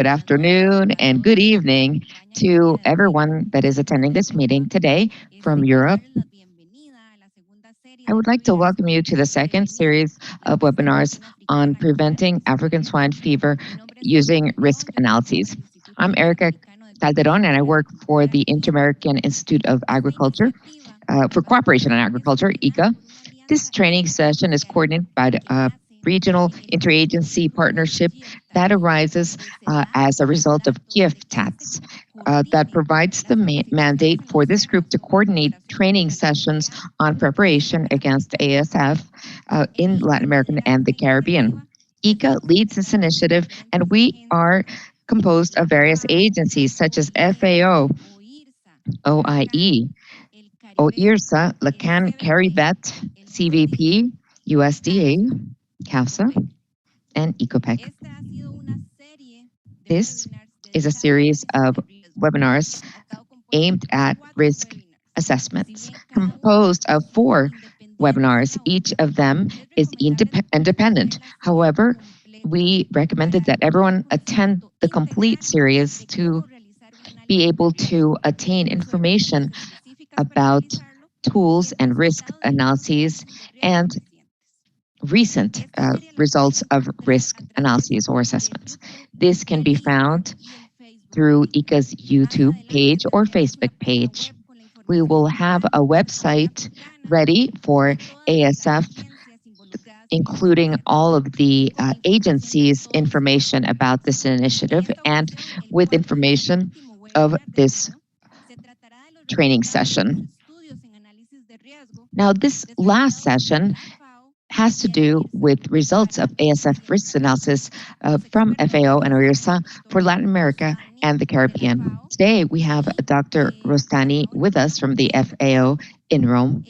Good afternoon and good evening to everyone that is attending this meeting today from Europe. I would like to welcome you to the second series of webinars on preventing African swine fever using risk analyses. I'm Erica Calderon, and I work for the Inter-American Institute of Agriculture, for Cooperation in Agriculture, IICA. This training session is coordinated by the regional interagency partnership that arises as a result of GIFTATs that provides the mandate for this group to coordinate training sessions on preparation against ASF in Latin America and the Caribbean. IICA leads this initiative, and we are composed of various agencies such as FAO, OIE, OIRSA, LAC, CaribVET, CVP, USDA, CAFSA, and COPEG. This is a series of webinars aimed at risk assessments, composed of 4 webinars. Each of them is independent. However, we recommended that everyone attend the complete series to be able to attain information about tools and risk analyses and recent results of risk analyses or assessments. This can be found through IICA's YouTube page or Facebook page. We will have a website ready for ASF, including all of the agencies' information about this initiative and with information of this training session. Now, this last session has to do with results of ASF risk analysis from FAO and OIRSA for Latin America and the Caribbean. Today, we have Dr. Rostani with us from the FAO in Rome,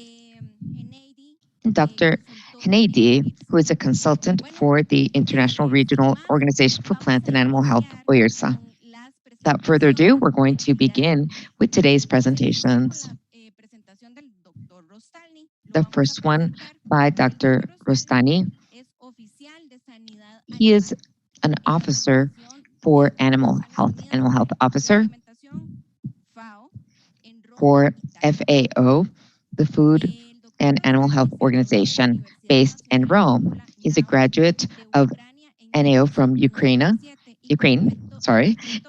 and Dr. Hneidi, who is a consultant for the International Regional Organization for Plant and Animal Health, OIRSA. Without further ado, we're going to begin with today's presentations. The first one by Dr. Rostani. He is an officer for animal health officer for FAO, the Food and Animal Health Organization based in Rome. He's a graduate of NAO from Ukraine,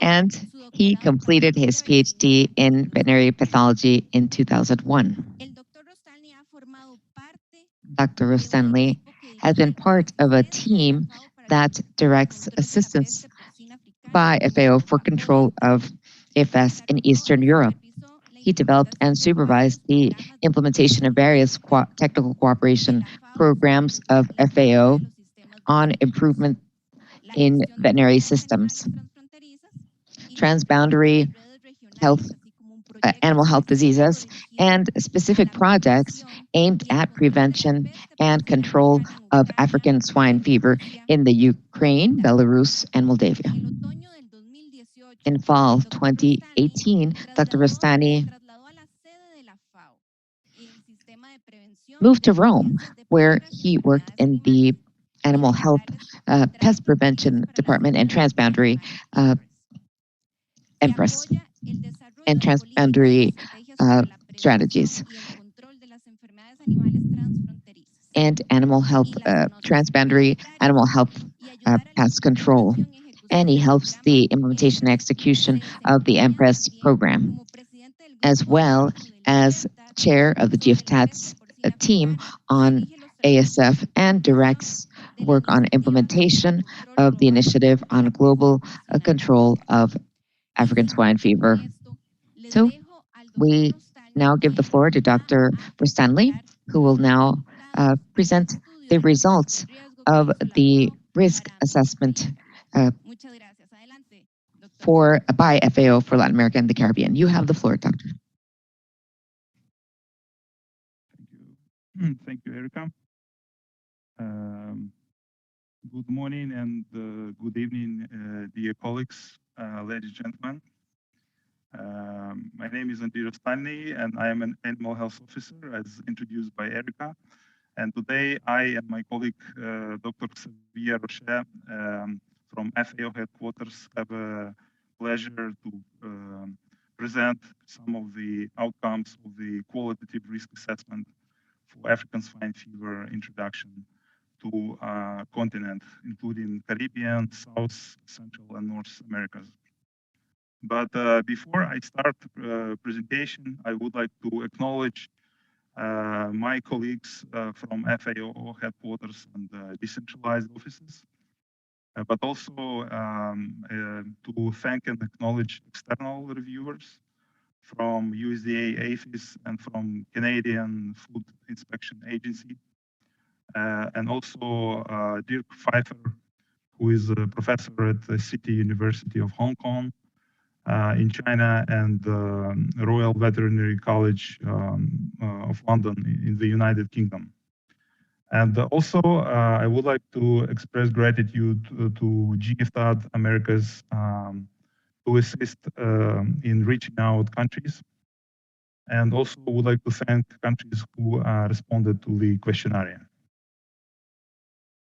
and he completed his PhD in veterinary pathology in 2001. Dr. Rostani has been part of a team that directs assistance by FAO for control of IFS in Eastern Europe. He developed and supervised the implementation of various technical cooperation programs of FAO on improvement in veterinary systems, transboundary health, animal health diseases, and specific projects aimed at prevention and control of African swine fever in the Ukraine, Belarus, and Moldavia. In fall 2018, Dr. Rostani moved to Rome, where he worked in the animal health pest prevention department and transboundary EMPRESS and transboundary strategies and animal health, transboundary animal health pest control. And he helps the implementation and execution of the EMPRESS program, as well as chair of the GIFTATS team on ASF and directs work on implementation of the initiative on global control of African swine fever. So we now give the floor to Dr. Rostani, who will now present the results of the risk assessment by FAO for Latin America and the Caribbean. You have the floor, Doctor. Thank you, Erica. Good morning and good evening, dear colleagues, ladies and gentlemen. My name is Dr. Rostani, and I am an animal health officer, as introduced by Erica. And today, I and my colleague, Dr. Xavier Rocher, from FAO headquarters have a pleasure to present some of the outcomes of the qualitative risk assessment for African swine fever introduction to continent, including Caribbean, South, Central, and North Americas. But before I start presentation, I would like to acknowledge my colleagues from FAO headquarters and decentralized offices, but also to thank and acknowledge external reviewers from USDA, APHIS, and from Canadian Food Inspection Agency, and also Dirk Pfeiffer, who is a professor at the City University of Hong Kong in China, and Royal Veterinary College of London in the United Kingdom. And also, I would like to express gratitude to GFTAD Americas to assist in reaching out countries. And also would like to thank countries who responded to the questionnaire.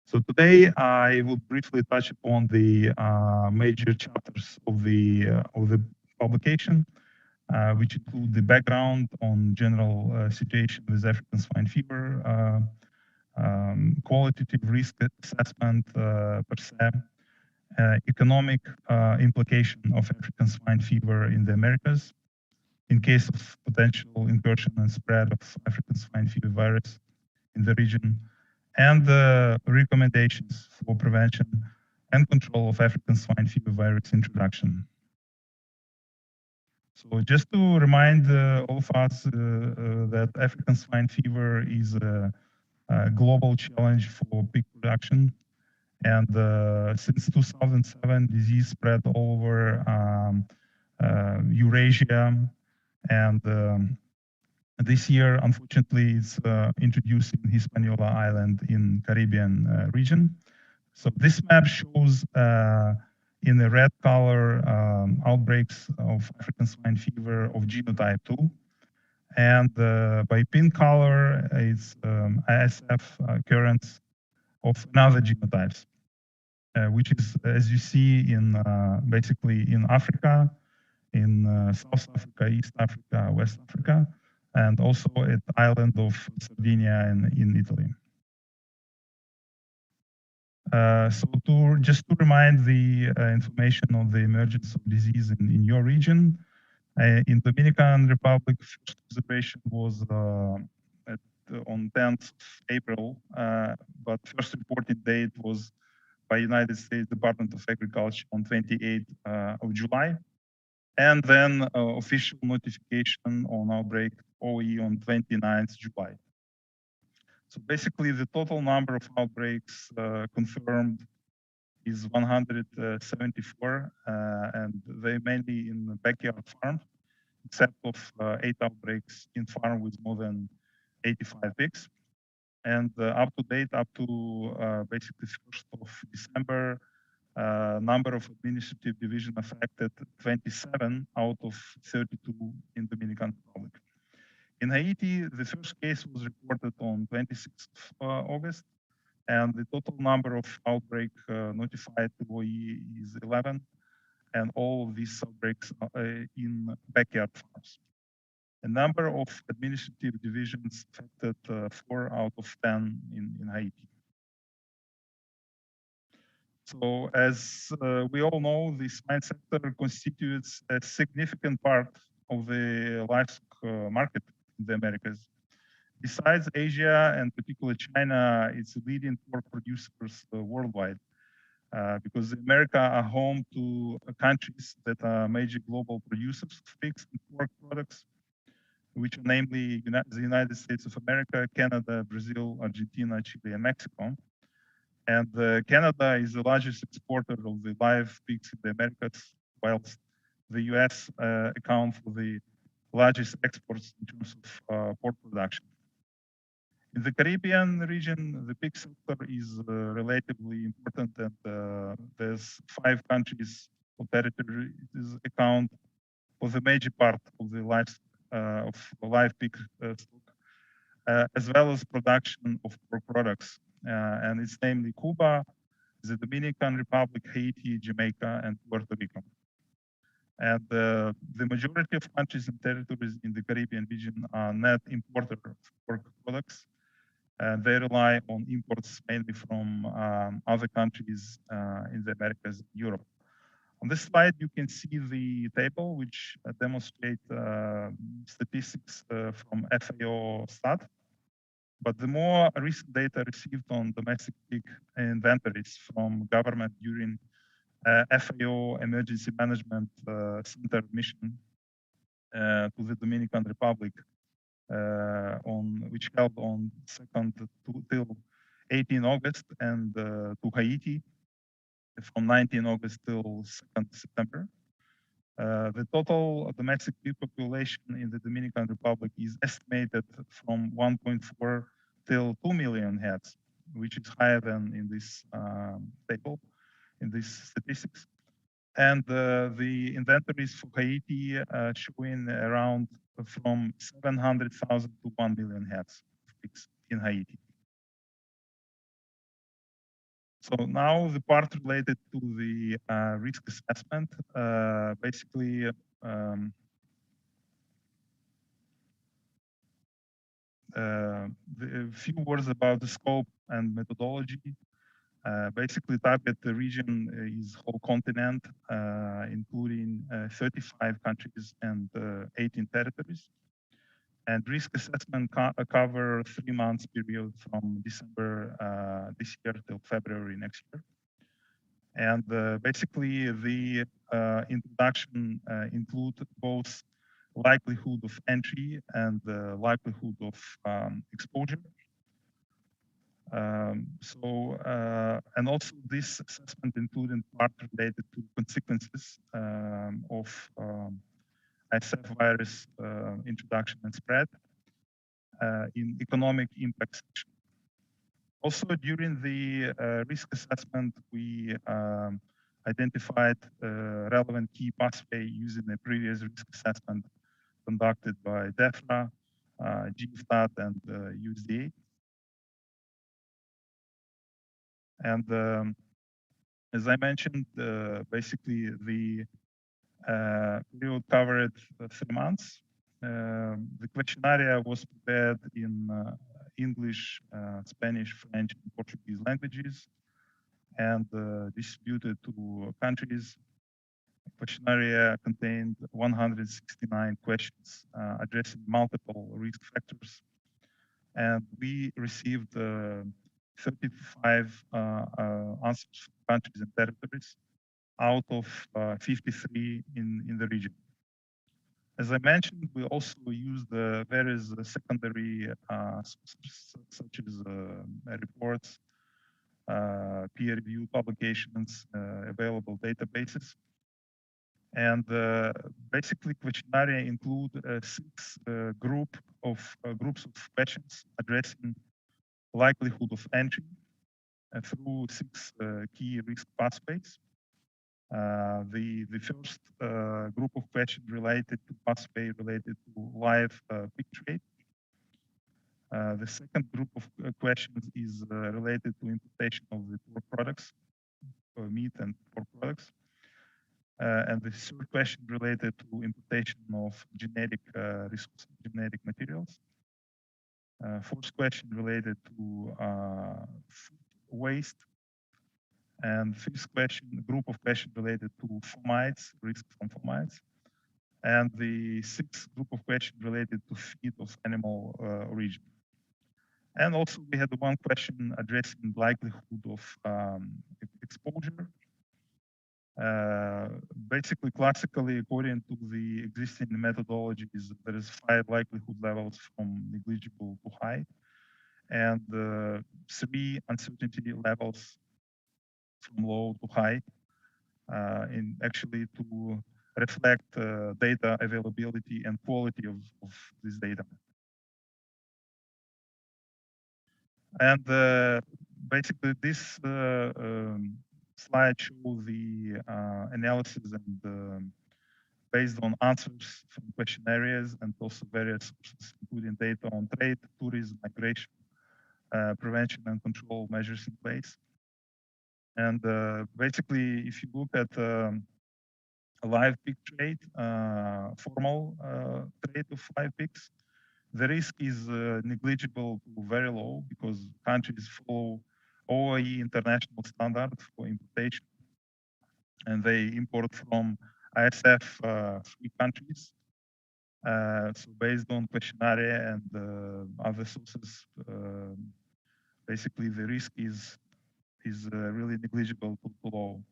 So today I will briefly touch upon the major chapters of the publication, which include the background on general situation with African swine fever, qualitative risk assessment per se, economic implication of African swine fever in the Americas in case of potential incursion and spread of African swine fever virus in the region, and recommendations for prevention and control of African swine fever virus introduction. So just to remind all of us that African swine fever is a global challenge for pig production. And since 2007, disease spread all over Eurasia. And this year, unfortunately, it's introduced in Hispaniola Island in Caribbean region. So this map shows in the red color outbreaks of African swine fever of genotype 2. And by pink color, it's ASF occurrence of another genotypes, which is, as you see, in basically in Africa, in South Africa, East Africa, West Africa, and also at the island of Sardinia in Italy. So just to remind the information on the emergence of disease in your region, in Dominican Republic, first observation was on 10th April, but first reported date was by United States Department of Agriculture on 28th of July. And then official notification on outbreak OE on 29th July. So basically the total number of outbreaks confirmed is 174, and they mainly in backyard farms, except of 8 outbreaks in farm with more than 85 pigs. And up to date, up to basically 1st of December, number of administrative division affected 27 out of 32 in Dominican Republic. In Haiti, the first case was reported on 26th of August, and the total number of outbreak notified to OE is 11, and all of these outbreaks are in backyard farms. The number of administrative divisions affected 4 out of 10 in Haiti. So as we all know, the swine sector constitutes a significant part of the livestock market in the Americas. Besides Asia and particularly China, it's leading pork producers worldwide because America are home to countries that are major global producers of pigs and pork products, which are namely the United States of America, Canada, Brazil, Argentina, Chile, and Mexico. And Canada is the largest exporter of the live pigs in the Americas, whilst the US account for the largest exports in terms of pork production. In the Caribbean region, the pig sector is relatively important, and there's 5 countries or territories account for the major part of the live pig stock, as well as production of pork products. And it's namely Cuba, the Dominican Republic, Haiti, Jamaica, and Puerto Rico. And the majority of countries and territories in the Caribbean region are net importers of pork products. They rely on imports mainly from other countries in the Americas and Europe. On this slide, you can see the table, which demonstrate statistics from FAO stat. But the more recent data received on domestic pig inventories from government during FAO Emergency Management Center mission to the Dominican Republic, which held on 2nd till 18 August, and to Haiti from 19 August till 2nd September. The total domestic pig population in the Dominican Republic is estimated from 1.4 till 2 million heads, which is higher than in this table, in these statistics. And the inventories for Haiti showing around from 700,000 to 1 million heads of pigs in Haiti. So now the part related to the risk assessment, basically a few words about the scope and methodology. Basically, target the region is whole continent, including 35 countries and 18 territories. And risk assessment cover 3 months period from December this year till February next year. And basically, the introduction include both likelihood of entry and likelihood of exposure. And also this assessment including part related to consequences of ASF virus introduction and spread in economic impact section. Also during the risk assessment, we identified relevant key pathway using a previous risk assessment conducted by DEFRA, GFSTAT, and USDA. And as I mentioned, basically the period covered 3 months. The questionnaire was prepared in English, Spanish, French, and Portuguese languages, and distributed to countries. The questionnaire contained 169 questions addressing multiple risk factors, and we received 35 answers from countries and territories out of 53 in the region. As I mentioned, we also used various secondary sources, such as reports, peer-reviewed publications, available databases. And basically, questionnaire include 6 groups of questions addressing likelihood of entry through 6 key risk pathways. The first group of questions related to pathway related to live pig trade. The second group of questions is related to importation of the pork products, meat and pork products. And the third question related to importation of genetic resources, genetic materials. Fourth question related to food waste. And fifth question, group of questions related to fomites, risk from fomites. And the sixth group of questions related to feed of animal origin. And also we had one question addressing likelihood of exposure. Basically, classically, according to the existing methodologies, there is 5 likelihood levels from negligible to high, and 3 uncertainty levels from low to high, in actually to reflect data availability and quality of this data. And basically, this slide shows the analysis and based on answers from questionnaires and also various sources, including data on trade, tourism, migration, prevention and control measures in place. And basically, if you look at live pig trade, formal trade of live pigs, the risk is negligible to very low because countries follow OIE international standard for importation, and they import from ASF free countries. So based on questionnaire and other sources, basically the risk is really negligible to low.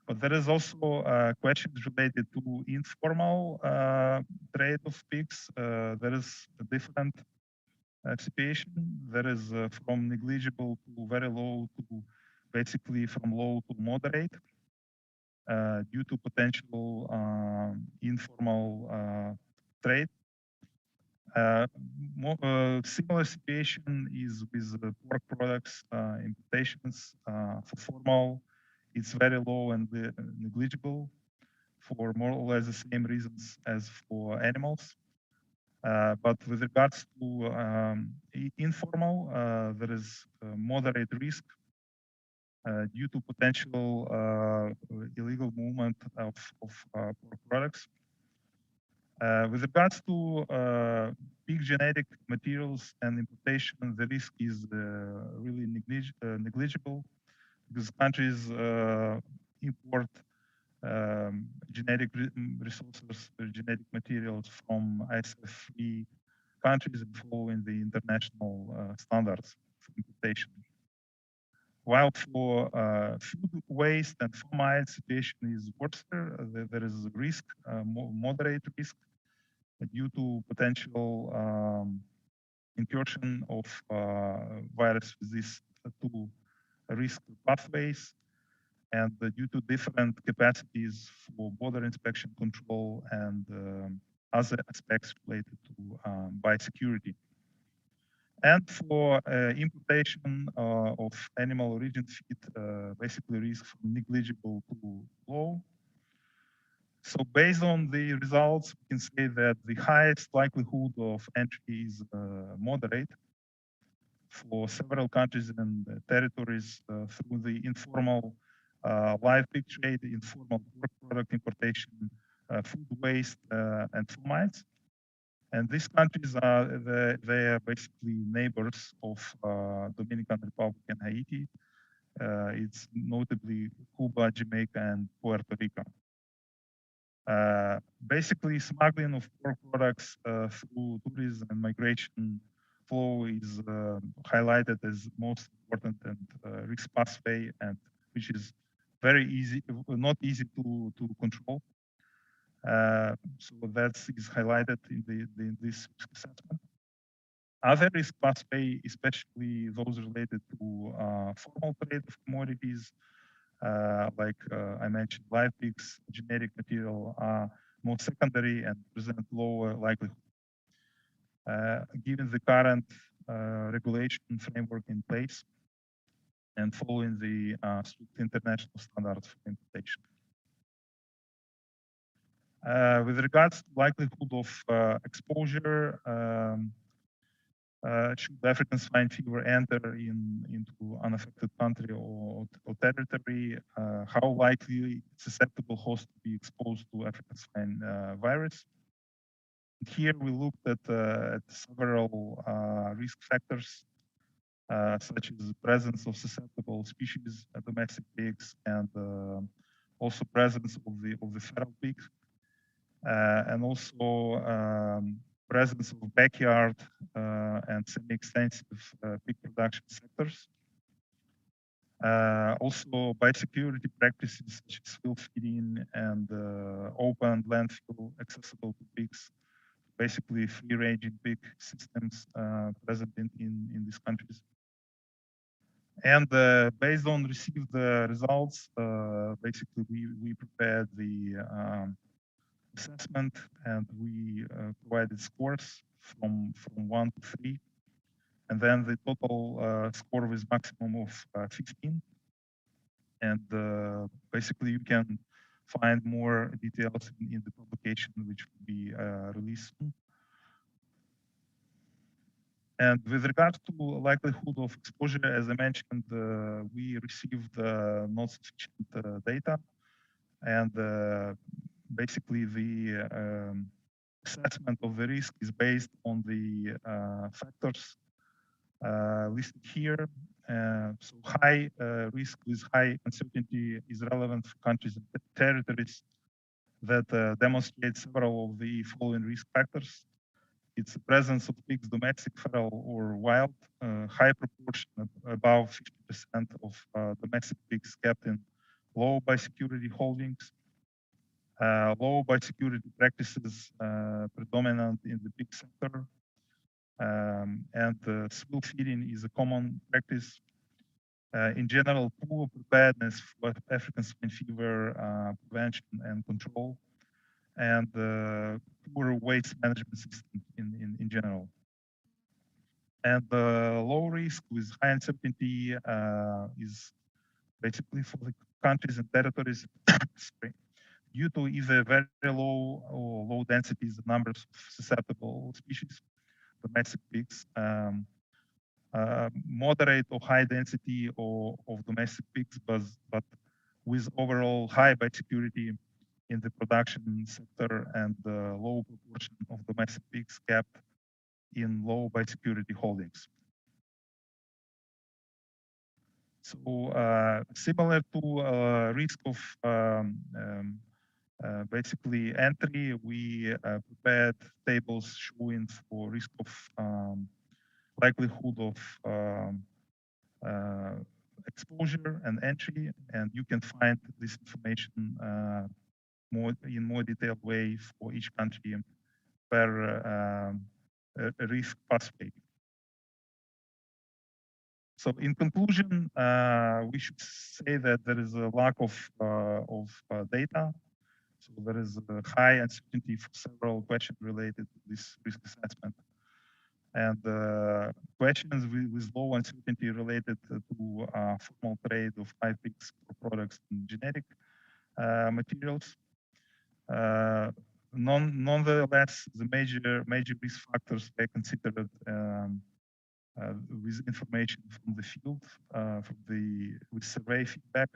But there is also questions related to informal trade of pigs. There is a different situation. There is from negligible to very low to basically from low to moderate due to potential informal trade. Similar situation is with pork products importations. For formal, it's very low and negligible for more or less the same reasons as for animals. But with regards to informal, there is moderate risk due to potential illegal movement of pork products. With regards to pig genetic materials and importation, the risk is really negligible because countries import genetic resources, genetic materials from ISF-free countries and following the international standards for importation. While for food waste and fomite situation is worse, there is a risk, moderate risk, due to potential incursion of virus with these two risk pathways, and due to different capacities for border inspection control and other aspects related to biosecurity. And for importation of animal origin feed, basically risk from negligible to low. So based on the results, we can say that the highest likelihood of entry is moderate for several countries and territories through the informal live pig trade, informal pork product importation, food waste, and fomites. And these countries are they are basically neighbors of Dominican Republic and Haiti. It's notably Cuba, Jamaica, and Puerto Rico. Basically, smuggling of pork products through tourism and migration flow is highlighted as most important and risk pathway, and which is very easy, not easy to control. So that is highlighted in this risk assessment. Other risk pathway, especially those related to formal trade of commodities, like I mentioned, live pigs, genetic material are more secondary and present lower likelihood. Given the current regulation framework in place and following the strict international standards for importation. With regards to likelihood of exposure, should African swine fever enter into unaffected country or territory, how likely susceptible host to be exposed to African swine virus? Here we looked at several risk factors, such as the presence of susceptible species, domestic pigs, and also presence of the feral pigs. And also presence of backyard and semi-extensive pig production sectors. Also biosecurity practices such as field feeding and open landfill accessible to pigs, basically free-ranging pig systems present in these countries. And based on received results, basically we prepared the assessment, and we provided scores from 1 to 3, and then the total score was maximum of 15. And basically you can find more details in the publication, which will be released soon. And with regards to likelihood of exposure, as I mentioned, we received not sufficient data, and basically the assessment of the risk is based on the factors listed here. So high risk with high uncertainty is relevant for countries and territories that demonstrate several of the following risk factors. It's the presence of pigs, domestic, feral, or wild, high proportion, above 50% of domestic pigs kept in low biosecurity holdings, low biosecurity practices predominant in the pig sector, and swill feeding is a common practice. In general, poor preparedness for African swine fever prevention and control, and poor waste management system in general. And low risk with high uncertainty is basically for the countries and territories due to either very low or low densities, the numbers of susceptible species, domestic pigs, moderate or high density of domestic pigs, but with overall high biosecurity in the production sector and low proportion of domestic pigs kept in low biosecurity holdings. So similar to risk of basically entry, we prepared tables showing for risk of likelihood of exposure and entry, and you can find this information in more detailed way for each country per risk pathway. So in conclusion, we should say that there is a lack of data. So there is a high uncertainty for several questions related to this risk assessment. And questions with low uncertainty related to formal trade of live pigs for products and genetic materials. Nonetheless, the major risk factors were considered with information from the field, with survey feedback,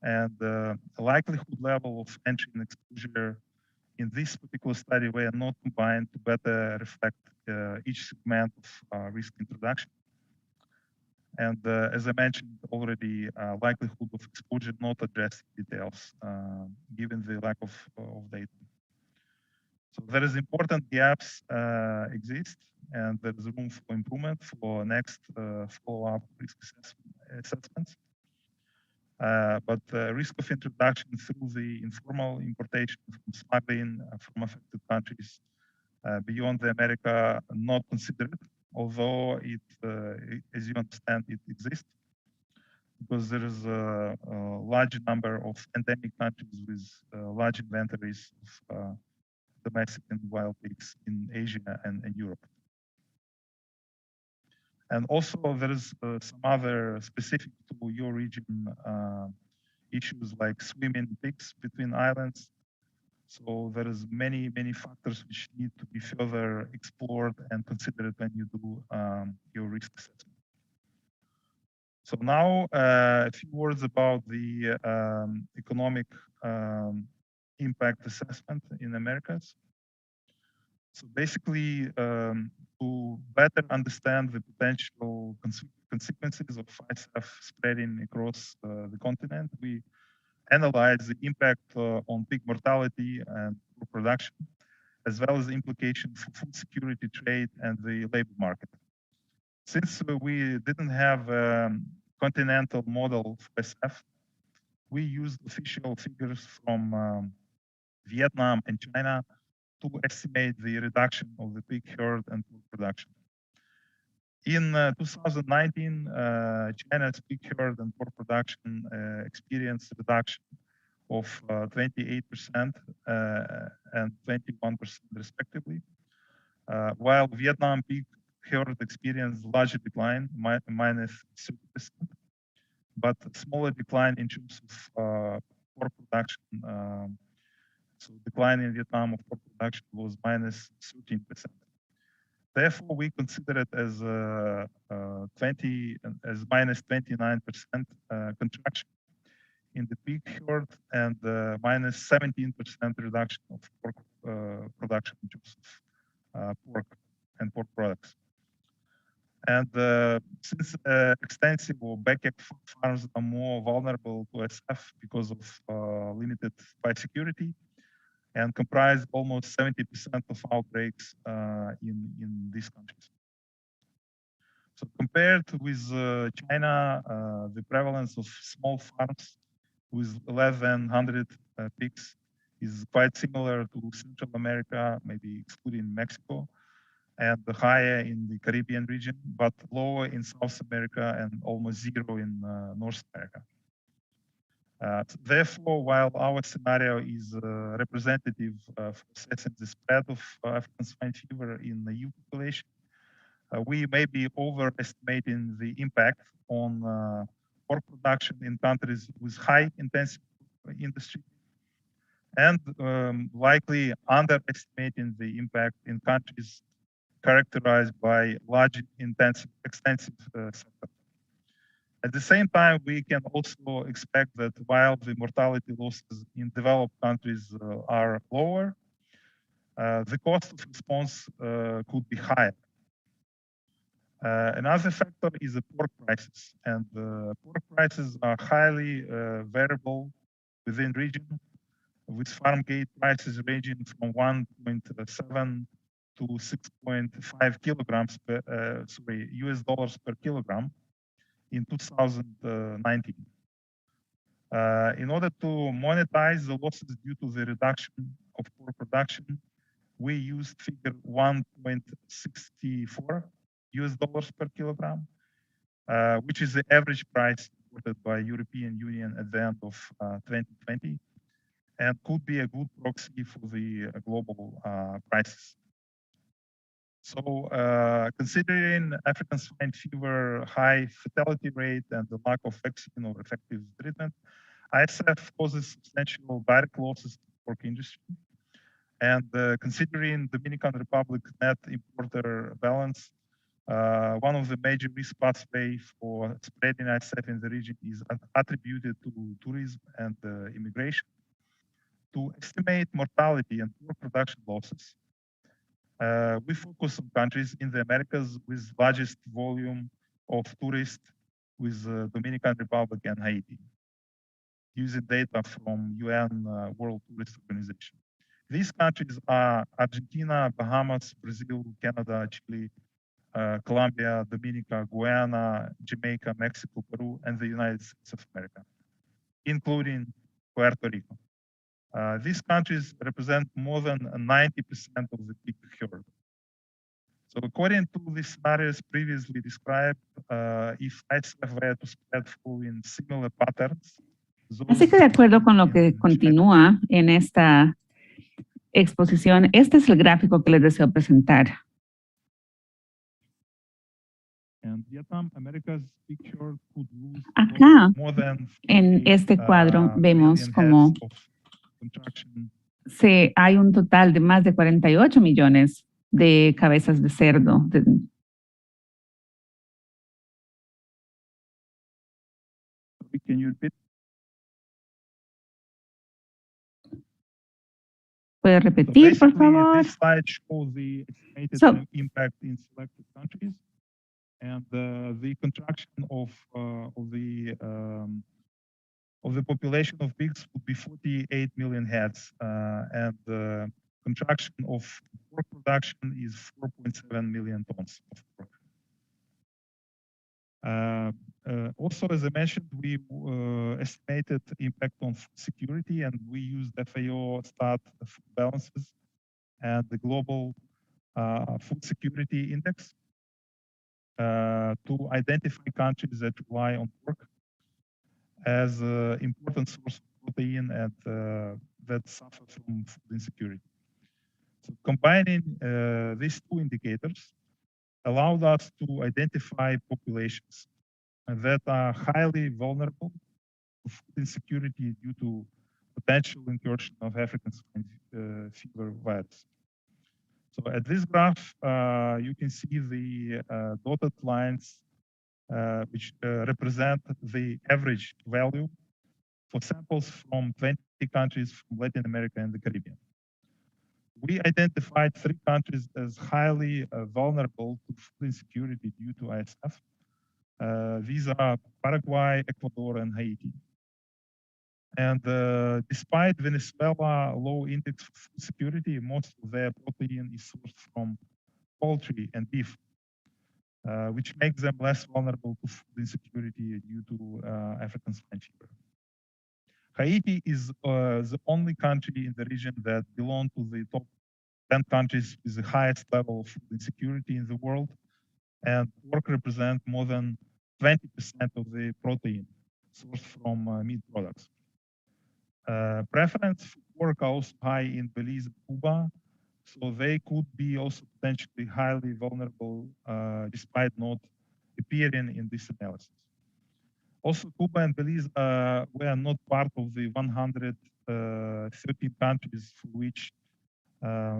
and the likelihood level of entry and exposure in this particular study were not combined to better reflect each segment of risk introduction. And as I mentioned already, likelihood of exposure not addressed in details, given the lack of data. So there is important gaps exist, and there is room for improvement for next follow-up risk assessments. But risk of introduction through the informal importation from smuggling from affected countries beyond the America not considered, although it, as you understand, it exists, because there is a large number of endemic countries with large inventories of domestic and wild pigs in Asia and Europe. And also there is some other specific to your region issues like swimming pigs between islands. So there is many factors which need to be further explored and considered when you do your risk assessment. So now a few words about the economic impact assessment in Americas. So basically, to better understand the potential consequences of ISF spreading across the continent, we analyze the impact on pig mortality and production, as well as the implications for food security, trade, and the labor market. Since we didn't have a continental model for ISF, we used official figures from Vietnam and China to estimate the reduction of the pig herd and pork production. In 2019, China's pig herd and pork production experienced a reduction of 28% and 21% respectively, while Vietnam pig herd experienced larger decline, minus 30%, but smaller decline in terms of pork production. So decline in Vietnam of pork production was minus 13%. Therefore, we consider it as minus 29% contraction in the pig herd and minus 17% reduction of pork production in terms of pork and pork products. And since extensive or backyard farms are more vulnerable to ASF because of limited biosecurity and comprise almost 70% of outbreaks in these countries. So compared with China, the prevalence of small farms with less than 100 pigs is quite similar to Central America, maybe excluding Mexico, and higher in the Caribbean region, but lower in South America and almost zero in North America. Therefore, while our scenario is representative for assessing the spread of African swine fever in the EU population, we may be overestimating the impact on pork production in countries with high intensive industry, and likely underestimating the impact in countries characterized by large, extensive sector. At the same time, we can also expect that while the mortality losses in developed countries are lower, the cost of response could be higher. Another factor is the pork prices, and pork prices are highly variable within region, with farm gate prices ranging from 1.7 to 6.5 kilograms per, US dollars per kilogram in 2019. In order to monetize the losses due to the reduction of pork production, we used figure 1.64 US dollars per kilogram, which is the average price reported by European Union at the end of 2020, and could be a good proxy for the global prices. So considering African swine fever high fatality rate and the lack of vaccine or effective treatment, ASF causes substantial direct losses to the pork industry. And considering Dominican Republic net importer balance, one of the major risk pathways for spreading ASF in the region is attributed to tourism and immigration. To estimate mortality and pork production losses, we focus on countries in the Americas with largest volume of tourists, with Dominican Republic and Haiti, using data from UN World Tourist Organization. These countries are Argentina, Bahamas, Brazil, Canada, Chile, Colombia, Dominica, Guyana, Jamaica, Mexico, Peru, and the United States of America, including Puerto Rico. These countries represent more than 90% of the pig herd. So according to the scenarios previously described, if ASF were to spread following similar patterns. Así que de acuerdo con lo que continúa en esta exposición, este es el gráfico que les deseo presentar. Acá, en este cuadro, vemos como hay un total de más de 48 millones de cabezas de cerdo. ¿Puede repetir, por favor? And the contraction of the population of pigs would be 48 million heads, and the contraction of pork production is 4.7 million tons of pork. Also, as I mentioned, we estimated impact on food security, and we used FAO stat food balances and the global food security index to identify countries that rely on pork as an important source of protein and that suffer from food insecurity. So combining these two indicators allowed us to identify populations that are highly vulnerable to food insecurity due to potential incursion of African swine fever virus. So at this graph, you can see the dotted lines which represent the average value for samples from 20 countries from Latin America and the Caribbean. We identified 3 countries as highly vulnerable to food insecurity due to ASF. These are Paraguay, Ecuador, and Haiti. And despite Venezuela low index for food security, most of their protein is sourced from poultry and beef, which makes them less vulnerable to food insecurity due to African swine fever. Haiti is the only country in the region that belongs to the top 10 countries with the highest level of food insecurity in the world, and pork represents more than 20% of the protein sourced from meat products. Preference for pork are also high in Belize and Cuba, so they could be also potentially highly vulnerable despite not appearing in this analysis. Also, Cuba and Belize were not part of the 113 countries for which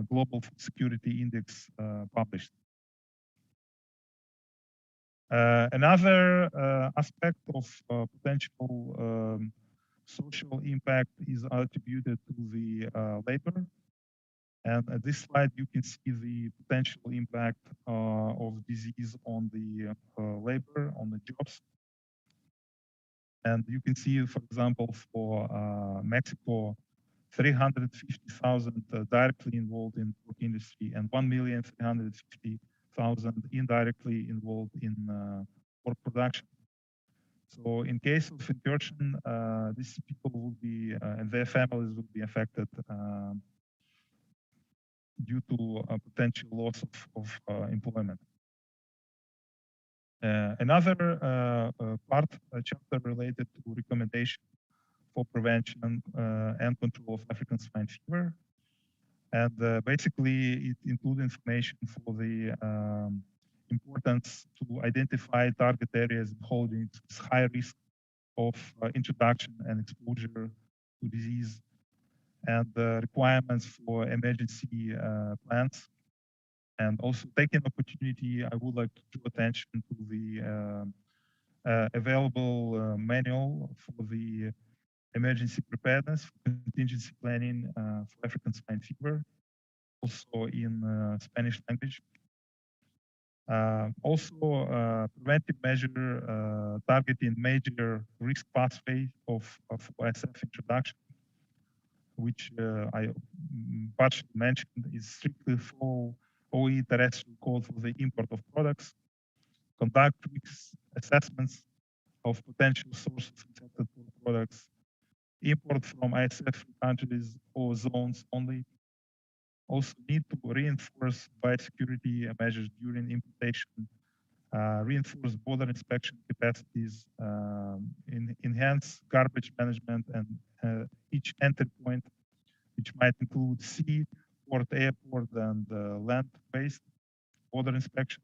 Global Food Security Index published. Another aspect of potential social impact is attributed to the labor. And at this slide, you can see the potential impact of disease on the labor, on the jobs. And you can see, for example, for Mexico, 350,000 directly involved in pork industry and 1,350,000 indirectly involved in pork production. So in case of incursion, these people will be, and their families will be affected due to a potential loss of employment. Another chapter related to recommendation for prevention and control of African swine fever. And basically, it includes information for the importance to identify target areas and holdings with high risk of introduction and exposure to disease, and requirements for emergency plans. And also taking opportunity, I would like to draw attention to the available manual for the emergency preparedness, contingency planning for African swine fever, also in Spanish language. Also, preventive measure targeting major risk pathway of ASF introduction, which I partially mentioned, is strictly follow OE terrestrial code for the import of products, conduct risk assessments of potential source of infected products, import from ASF countries or zones only. Also need to reinforce biosecurity measures during importation, reinforce border inspection capacities, enhance garbage management and each entry point, which might include sea, port, airport, and land-based border inspection,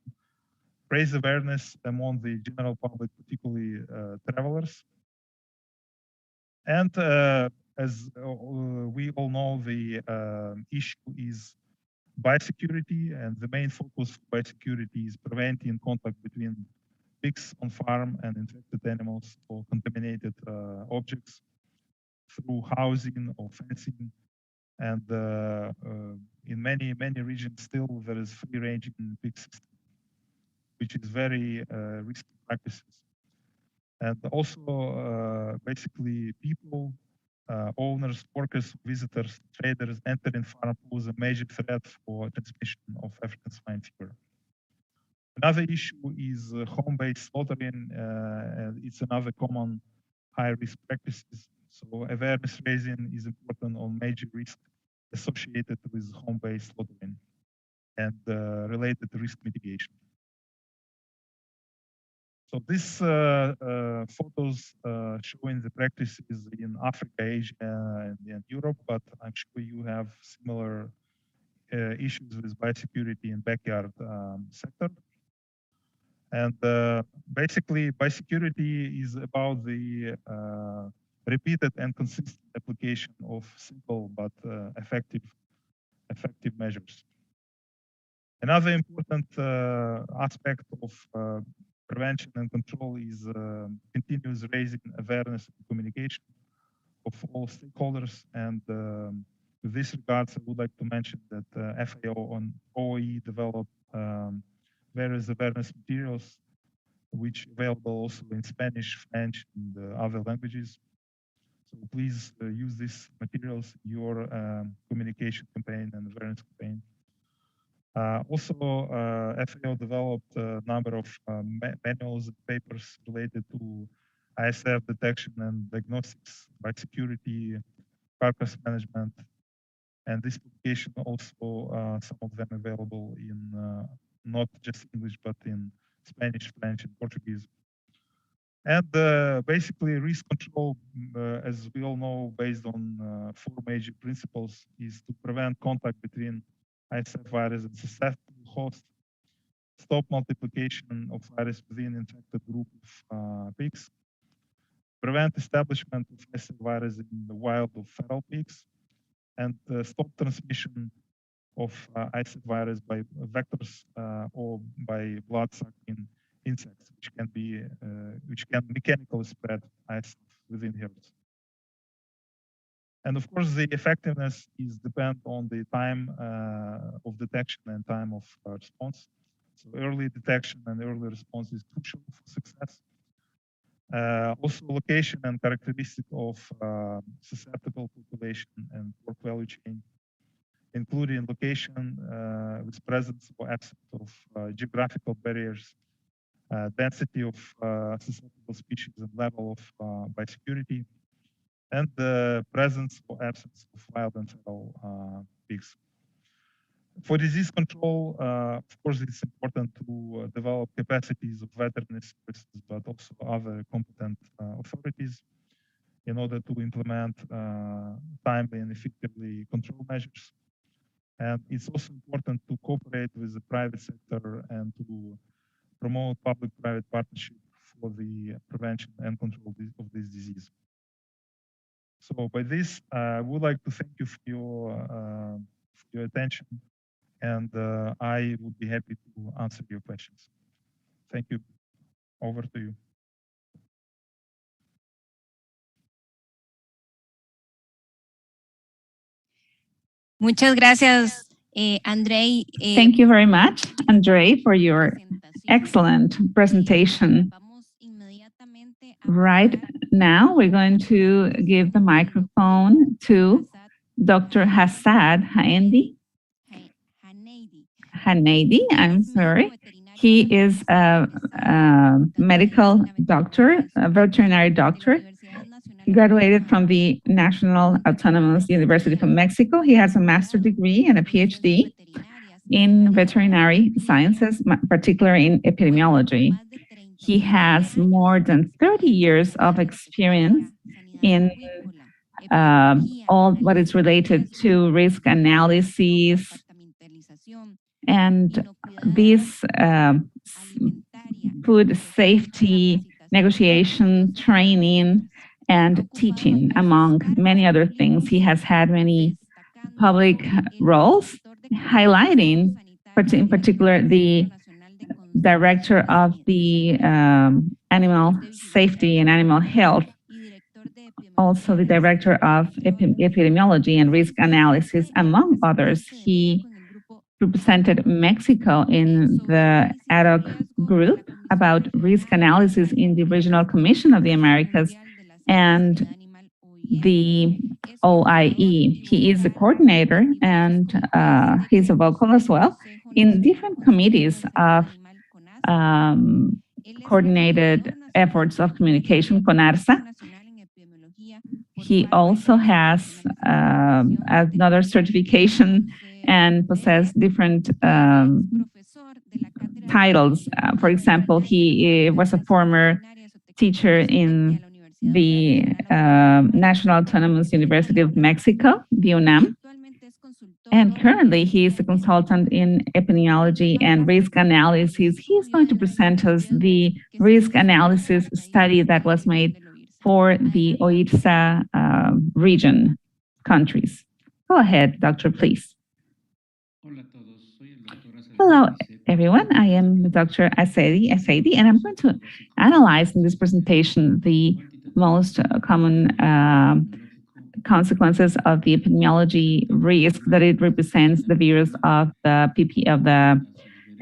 raise awareness among the general public, particularly travelers. And as we all know, the issue is biosecurity, and the main focus for biosecurity is preventing contact between pigs on farm and infected animals or contaminated objects through housing or fencing. And in many regions still there is free ranging pig system, which is very risky practices. And also basically people, owners, workers, visitors, traders entering farm pose a major threat for transmission of African swine fever. Another issue is home-based slaughtering. It's another common high-risk practices. So awareness raising is important on major risks associated with home-based slaughtering and related risk mitigation. So these photos showing the practices in Africa, Asia, and Europe, but I'm sure you have similar issues with biosecurity in backyard sector. And basically, biosecurity is about the repeated and consistent application of simple but effective measures. Another important aspect of prevention and control is continuous raising awareness and communication of all stakeholders. And with this regards, I would like to mention that FAO on OE developed various awareness materials, which are available also in Spanish, French, and other languages. So please use these materials in your communication campaign and awareness campaign. Also, FAO developed a number of manuals and papers related to ASF detection and diagnostics, biosecurity, carcass management, and this publication also, some of them available in not just English, but in Spanish, French, and Portuguese. And basically, risk control, as we all know, based on 4 major principles, is to prevent contact between ASF virus and susceptible host, stop multiplication of virus within infected group of pigs, prevent establishment of ASF virus in the wild of feral pigs, and stop transmission of ASF virus by vectors or by blood-sucking insects, which can mechanically spread ASF within herds. And of course, the effectiveness is dependent on the time of detection and time of response. So early detection and early response is crucial for success. Also, location and characteristic of susceptible population and pork value chain, including location with presence or absence of geographical barriers, density of susceptible species and level of biosecurity, and the presence or absence of wild and feral pigs. For disease control, of course, it's important to develop capacities of veterinary services, but also other competent authorities in order to implement timely and effectively control measures. And it's also important to cooperate with the private sector and to promote public-private partnership for the prevention and control of this disease. So by this, I would like to thank you for your attention, and I would be happy to answer your questions. Thank you. Over to you. Muchas gracias, Andrei. Thank you very much, Andrei, for your excellent presentation. Right now, we're going to give the microphone to Dr. Hassad Haneidi, I'm sorry. He is a medical doctor, a veterinary doctor, graduated from the National Autonomous University of Mexico. He has a master's degree and a PhD in veterinary sciences, particularly in epidemiology. He has more than 30 years of experience in all what is related to risk analysis and this food safety, negotiation, training, and teaching, among many other things. He has had many public roles, highlighting, in particular, the director of the animal safety and animal health, also the director of epidemiology and risk analysis, among others. He represented Mexico in the ad hoc group about risk analysis in the Regional Commission of the Americas and the OIE. He is the coordinator, and he's a vocal as well, in different committees of coordinated efforts of communication, CONARSA. He also has another certification and possesses different titles. For example, he was a former teacher in the National Autonomous University of Mexico, the UNAM, and currently he is a consultant in epidemiology and risk analysis. He is going to present us the risk analysis study that was made for the OIRSA region countries. Go ahead, doctor, please. Hello, everyone. I am Dr. Asedi, and I'm going to analyze in this presentation the most common consequences of the epidemiology risk that it represents the virus of the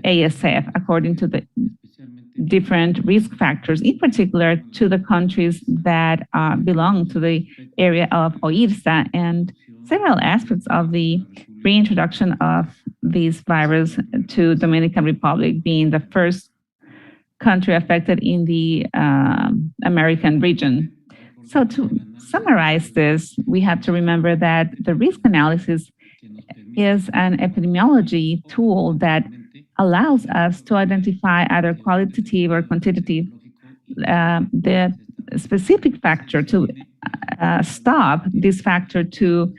ASF according to the different risk factors, in particular to the countries that belong to the area of OIRSA and several aspects of the reintroduction of this virus to Dominican Republic being the first country affected in the American region. So to summarize this, we have to remember that the risk analysis is an epidemiology tool that allows us to identify either qualitative or quantitative the specific factor to stop this factor to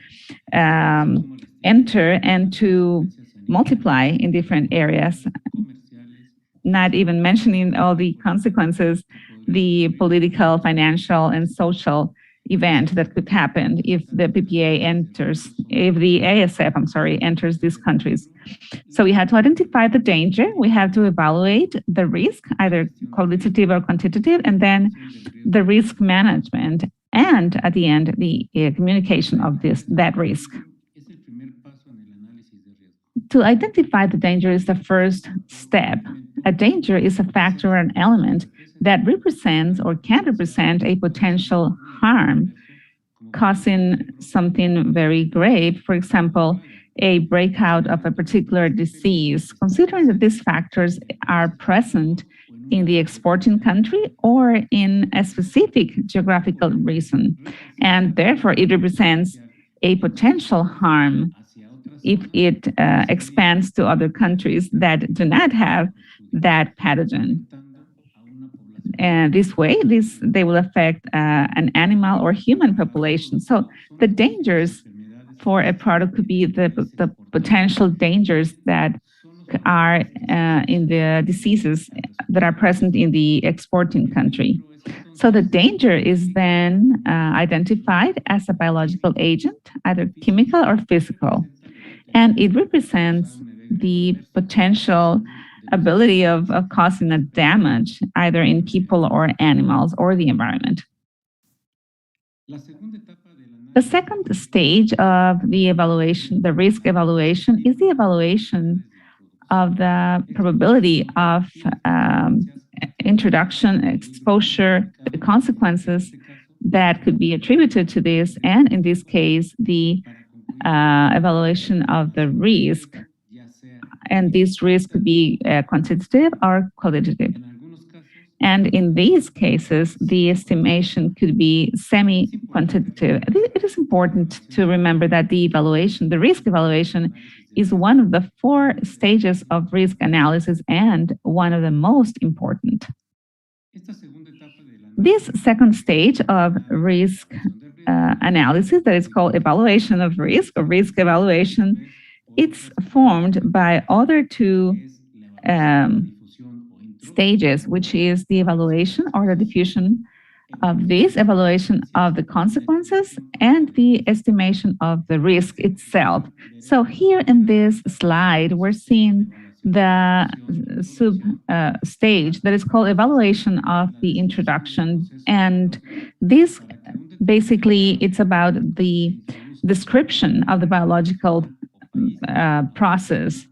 enter and to multiply in different areas, not even mentioning all the consequences, the political, financial, and social event that could happen if the PPA enters, if the ASF, enters these countries. So we have to identify the danger, we have to evaluate the risk, either qualitative or quantitative, and then the risk management, and at the end, the communication of that risk. To identify the danger is the first step. A danger is a factor or an element that represents or can represent a potential harm causing something very grave, for example, a breakout of a particular disease, considering that these factors are present in the exporting country or in a specific geographical region, and therefore it represents a potential harm if it expands to other countries that do not have that pathogen. And this way, they will affect an animal or human population. So the dangers for a product could be the potential dangers that are in the diseases that are present in the exporting country. So the danger is then identified as a biological agent, either chemical or physical. And it represents the potential ability of causing a damage either in people or animals or the environment. The second stage of the evaluation, the risk evaluation, is the evaluation of the probability of introduction, exposure, the consequences that could be attributed to this, and in this case, the evaluation of the risk. And this risk could be quantitative or qualitative. And in these cases, the estimation could be semi-quantitative. It is important to remember that the risk evaluation, is one of the 4 stages of risk analysis and one of the most important. This second stage of risk analysis, that is called evaluation of risk or risk evaluation, it's formed by other 2 stages, which is the evaluation or the diffusion of this, evaluation of the consequences, and the estimation of the risk itself. So here in this slide, we're seeing the stage that is called evaluation of the introduction. And this basically, it's about the description of the biological process,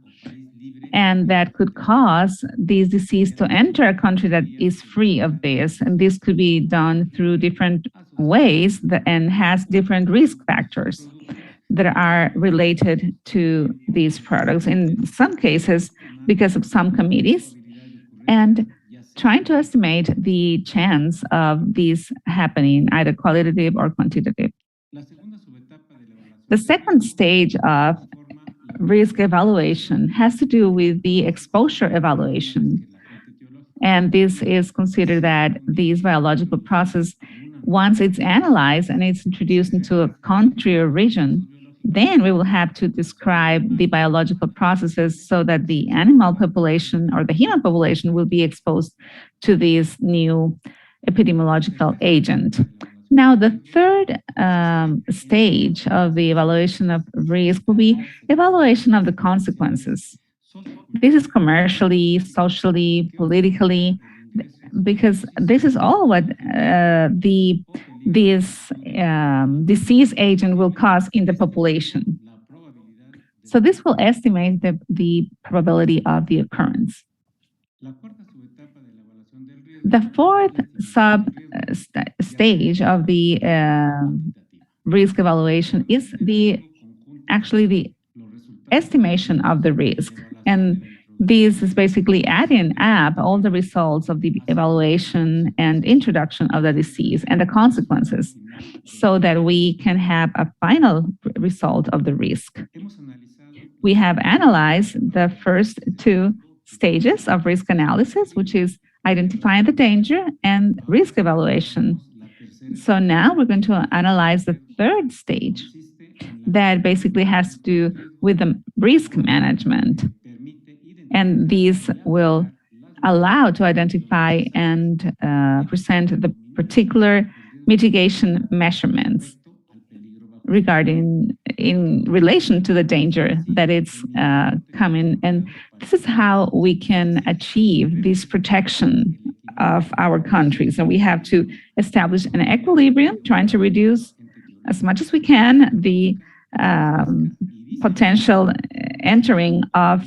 and that could cause this disease to enter a country that is free of this. And this could be done through different ways and has different risk factors that are related to these products. In some cases, because of some committees, and trying to estimate the chance of this happening, either qualitative or quantitative. The second stage of risk evaluation has to do with the exposure evaluation. And this is considered that this biological process, once it's analyzed and it's introduced into a country or region, then we will have to describe the biological processes so that the animal population or the human population will be exposed to this new epidemiological agent. Now, the third stage of the evaluation of risk will be evaluation of the consequences. This is commercially, socially, politically, because this is all what this disease agent will cause in the population. So this will estimate the probability of the occurrence. The fourth stage of the risk evaluation is actually the estimation of the risk. And this is basically adding up all the results of the evaluation and introduction of the disease and the consequences so that we can have a final result of the risk. We have analyzed the first two stages of risk analysis, which is identifying the danger and risk evaluation. So now we're going to analyze the third stage that basically has to do with the risk management. And these will allow to identify and present the particular mitigation measurements regarding in relation to the danger that it's coming. And this is how we can achieve this protection of our countries. And we have to establish an equilibrium, trying to reduce as much as we can the potential entering of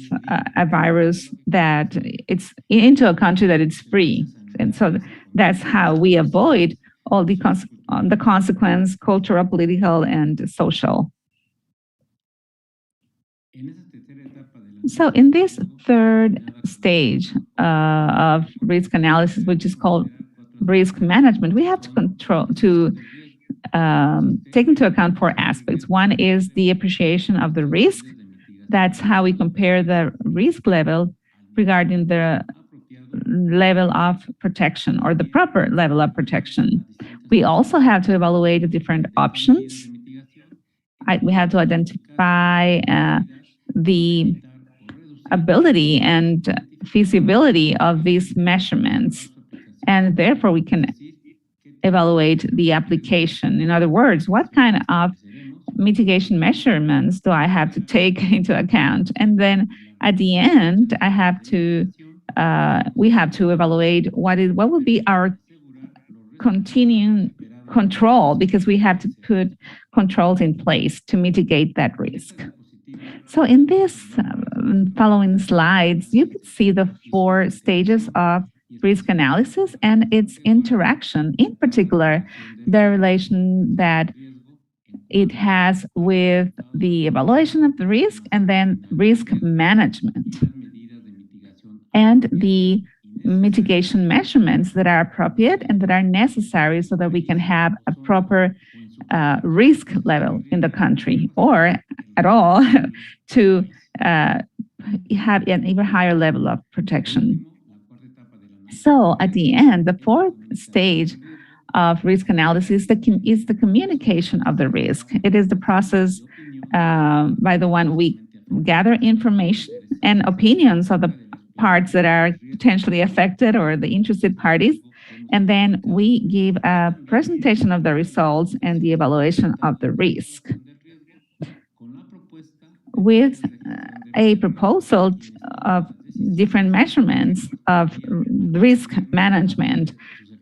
a virus that it's into a country that it's free. And so that's how we avoid all the consequence, cultural, political, and social. So in this third stage of risk analysis, which is called risk management, we have to take into account four aspects. One is the appreciation of the risk. That's how we compare the risk level regarding the level of protection or the proper level of protection. We also have to evaluate the different options. We have to identify the ability and feasibility of these measurements, and therefore we can evaluate the application. In other words, what kind of mitigation measurements do I have to take into account? And then at the end, we have to evaluate what will be our continuing control, because we have to put controls in place to mitigate that risk. So in this following slides, you can see the four stages of risk analysis and its interaction, in particular, the relation that it has with the evaluation of the risk and then risk management and the mitigation measurements that are appropriate and that are necessary so that we can have a proper risk level in the country, or at all to have an even higher level of protection. So at the end, the fourth stage of risk analysis is the communication of the risk. It is the process by the one we gather information and opinions of the parts that are potentially affected or the interested parties, and then we give a presentation of the results and the evaluation of the risk with a proposal of different measurements of risk management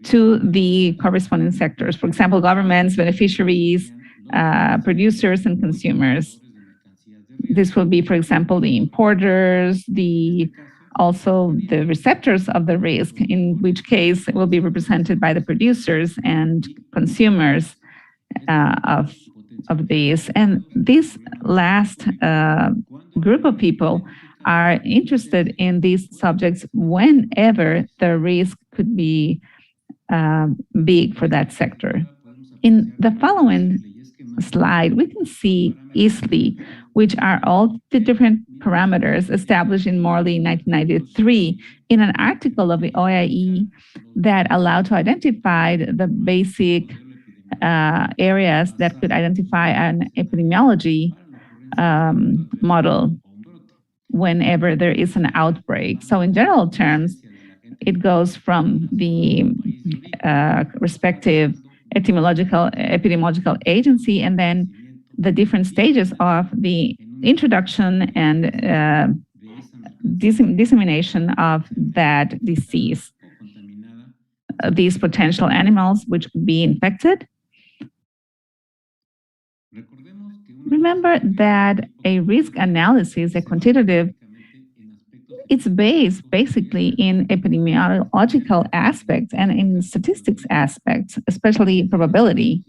to the corresponding sectors. For example, governments, beneficiaries, producers, and consumers. This will be, for example, the importers, also the receptors of the risk, in which case it will be represented by the producers and consumers of these. And this last group of people are interested in these subjects whenever the risk could be big for that sector. In the following slide, we can see easily which are all the different parameters established in Morley in 1993 in an article of the OIE that allowed to identify the basic areas that could identify an epidemiology model whenever there is an outbreak. So in general terms, it goes from the respective epidemiological agency, and then the different stages of the introduction and dissemination of that disease. These potential animals which could be infected. Remember that a risk analysis, a quantitative, it's based basically in epidemiological aspects and in statistics aspects, especially probability.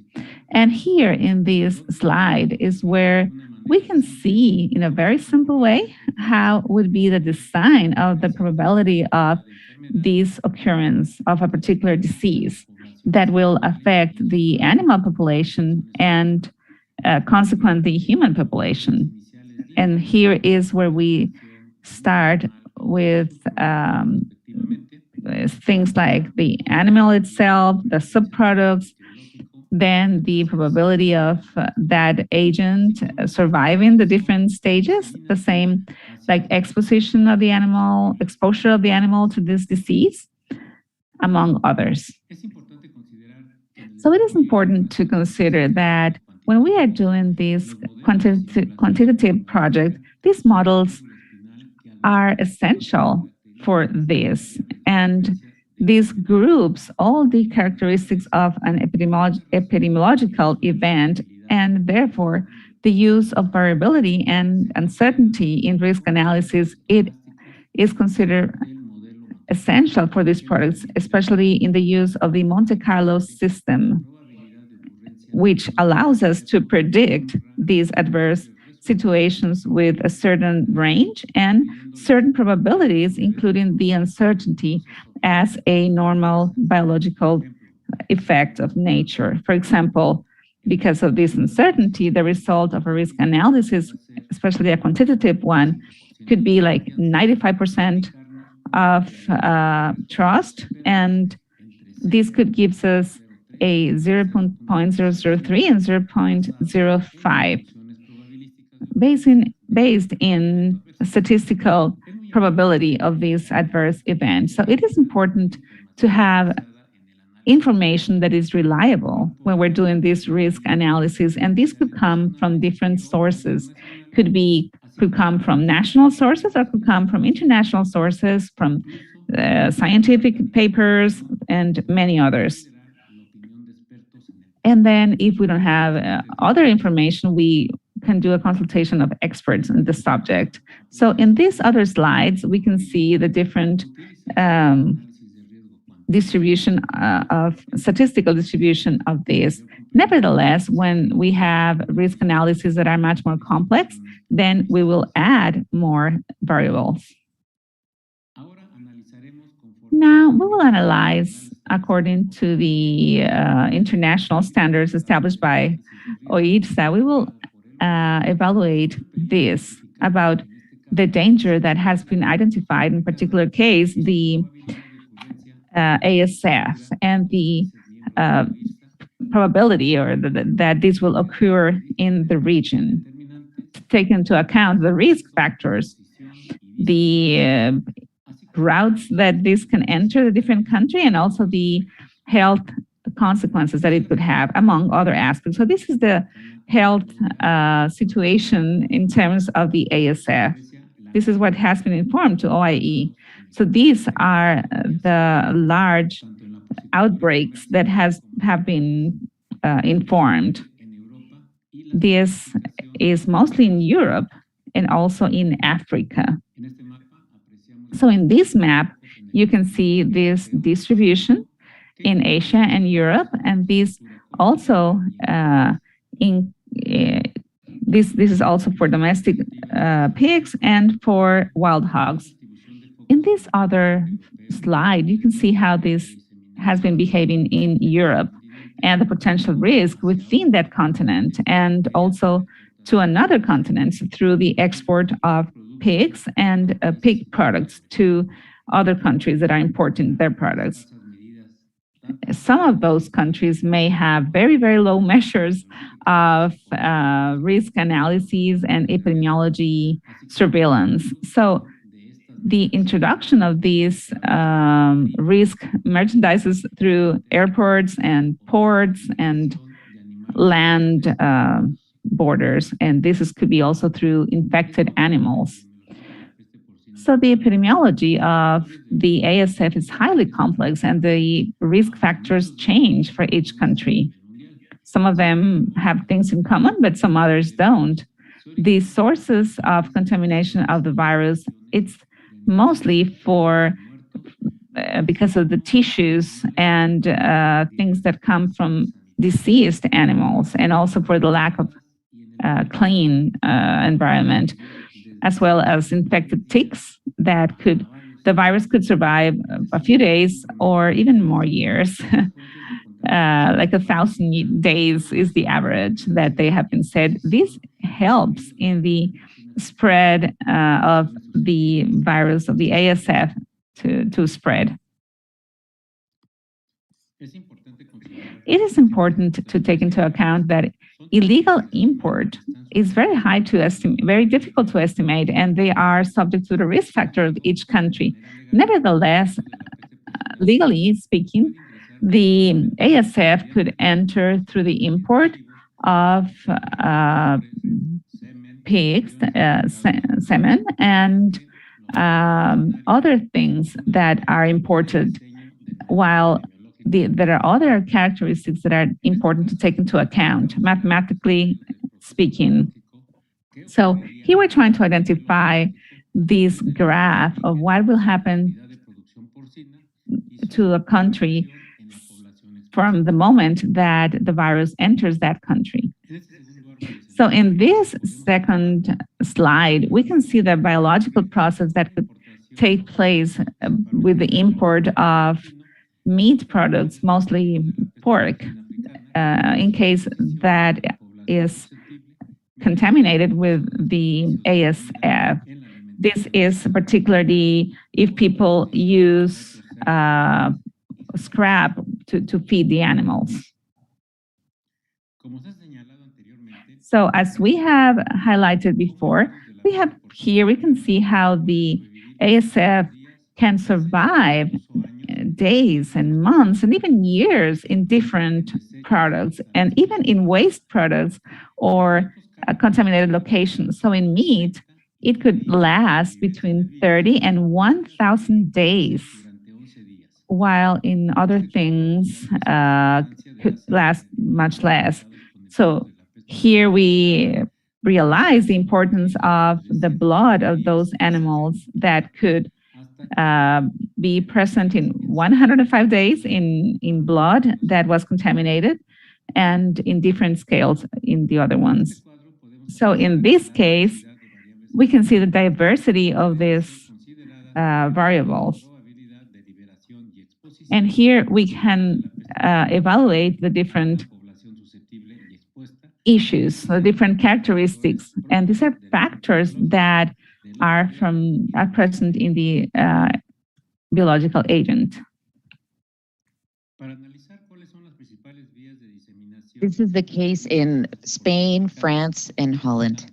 And here in this slide is where we can see in a very simple way how would be the design of the probability of this occurrence of a particular disease that will affect the animal population and consequently human population. And here is where we start with things like the animal itself, the subproducts, then the probability of that agent surviving the different stages, the same like exposition of the animal, exposure of the animal to this disease, among others. So it is important to consider that when we are doing this quantitative project, these models are essential for this. And these groups all the characteristics of an epidemiological event, and therefore the use of variability and uncertainty in risk analysis, it is considered essential for these products, especially in the use of the Monte Carlo system, which allows us to predict these adverse situations with a certain range and certain probabilities, including the uncertainty as a normal biological effect of nature. For example, because of this uncertainty, the result of a risk analysis, especially a quantitative one, could be like 95% of trust, and this could give us a 0.003 and 0.05 based in statistical probability of these adverse events. So it is important to have information that is reliable when we're doing this risk analysis, and this could come from different sources. Could come from national sources or could come from international sources, from scientific papers and many others. And then if we don't have other information, we can do a consultation of experts in the subject. So in these other slides, we can see the different distribution of statistical distribution of this. Nevertheless, when we have risk analyses that are much more complex, then we will add more variables. Now, we will analyze according to the international standards established by OIRSA. We will evaluate this about the danger that has been identified, in particular case, the ASF, and the probability or that this will occur in the region. Take into account the risk factors, the routes that this can enter the different country, and also the health consequences that it could have, among other aspects. So this is the health situation in terms of the ASF. This is what has been informed to OIE. So these are the large outbreaks that have been informed. This is mostly in Europe and also in Africa. So in this map, you can see this distribution in Asia and Europe, and this also this is also for domestic pigs and for wild hogs. In this other slide, you can see how this has been behaving in Europe and the potential risk within that continent, and also to another continent through the export of pigs and pig products to other countries that are importing their products. Some of those countries may have very, very low measures of risk analyses and epidemiology surveillance. So the introduction of these risk merchandises through airports and ports and land borders, and this could be also through infected animals. So the epidemiology of the ASF is highly complex, and the risk factors change for each country. Some of them have things in common, but some others don't. The sources of contamination of the virus, it's mostly because of the tissues and things that come from diseased animals, and also for the lack of clean environment, as well as infected ticks that the virus could survive a few days or even more years. Like 1,000 days is the average that they have been said. This helps in the spread of the virus of the ASF to spread. It is important to take into account that illegal import is very high to estimate, very difficult to estimate, and they are subject to the risk factor of each country. Nevertheless, legally speaking, the ASF could enter through the import of pigs, semen, and other things that are imported, while there are other characteristics that are important to take into account, mathematically speaking. So here we're trying to identify this graph of what will happen to a country from the moment that the virus enters that country. So in this second slide, we can see the biological process that could take place with the import of meat products, mostly pork, in case that is contaminated with the ASF. This is particularly if people use scrap to feed the animals. So as we have highlighted before, we can see how the ASF can survive days and months and even years in different products, and even in waste products or contaminated locations. So in meat, it could last between 30 and 1,000 days, while in other things could last much less. So here we realize the importance of the blood of those animals that could be present in 105 days in blood that was contaminated, and in different scales in the other ones. So in this case, we can see the diversity of these variables. And here we can evaluate the different issues, the different characteristics. And these are factors that are present in the biological agent. This is the case in Spain, France, and Holland.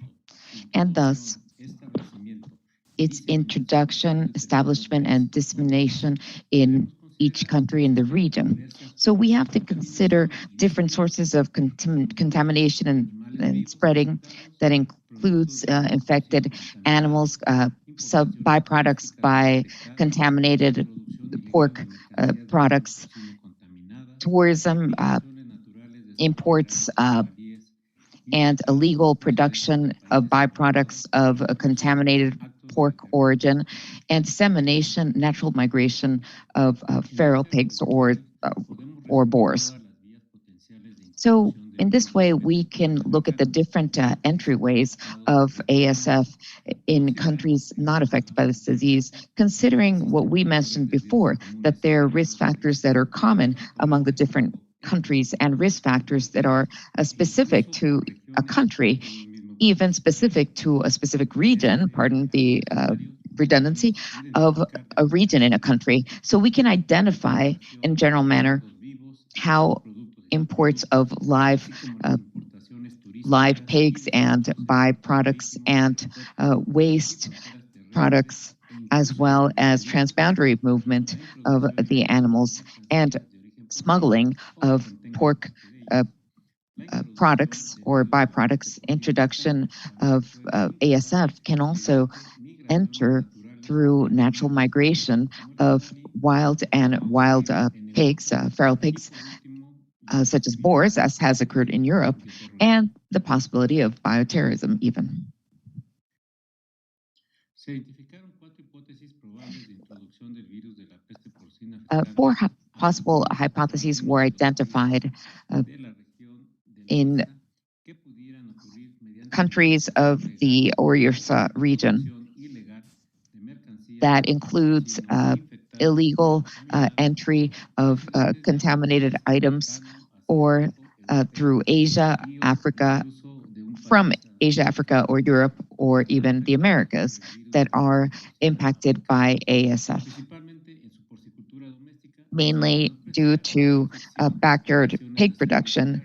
And thus, its introduction, establishment, and dissemination in each country in the region. So we have to consider different sources of contamination and spreading that includes infected animals, byproducts by contaminated pork products, tourism, imports, and illegal production of byproducts of a contaminated pork origin, and dissemination, natural migration of feral pigs or boars. So in this way, we can look at the different entryways of ASF in countries not affected by this disease, considering what we mentioned before, that there are risk factors that are common among the different countries and risk factors that are specific to a country, even specific to a specific region, pardon the redundancy, of a region in a country. So we can identify in general manner how imports of live pigs and byproducts and waste products, as well as transboundary movement of the animals and smuggling of pork products or byproducts, introduction of ASF can also enter through natural migration of wild pigs, feral pigs, such as boars, as has occurred in Europe, and the possibility of bioterrorism even. Four possible hypotheses were identified in countries of the OIRSA region. That includes illegal entry of contaminated items or through Asia, Africa, from Asia, Africa, or Europe, or even the Americas that are impacted by ASF, mainly due to backyard pig production,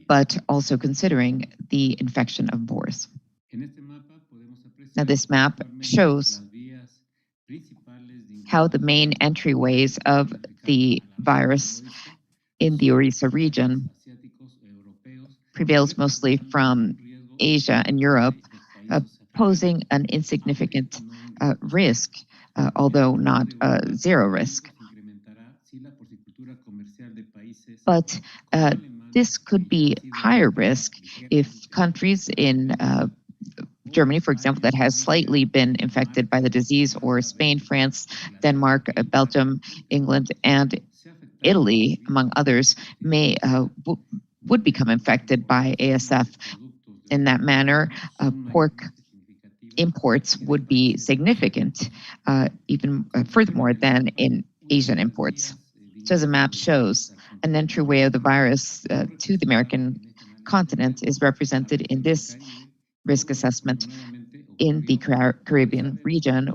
but also considering the infection of boars. Now, this map shows how the main entryways of the virus in the OIRSA region prevails mostly from Asia and Europe, posing an insignificant risk, although not zero risk. But this could be higher risk if countries in Germany, for example, that has slightly been infected by the disease, or Spain, France, Denmark, Belgium, England, and Italy, among others, would become infected by ASF. In that manner, pork imports would be significant, even furthermore than in Asian imports. So as the map shows, an entryway of the virus to the American continent is represented in this risk assessment in the Caribbean region,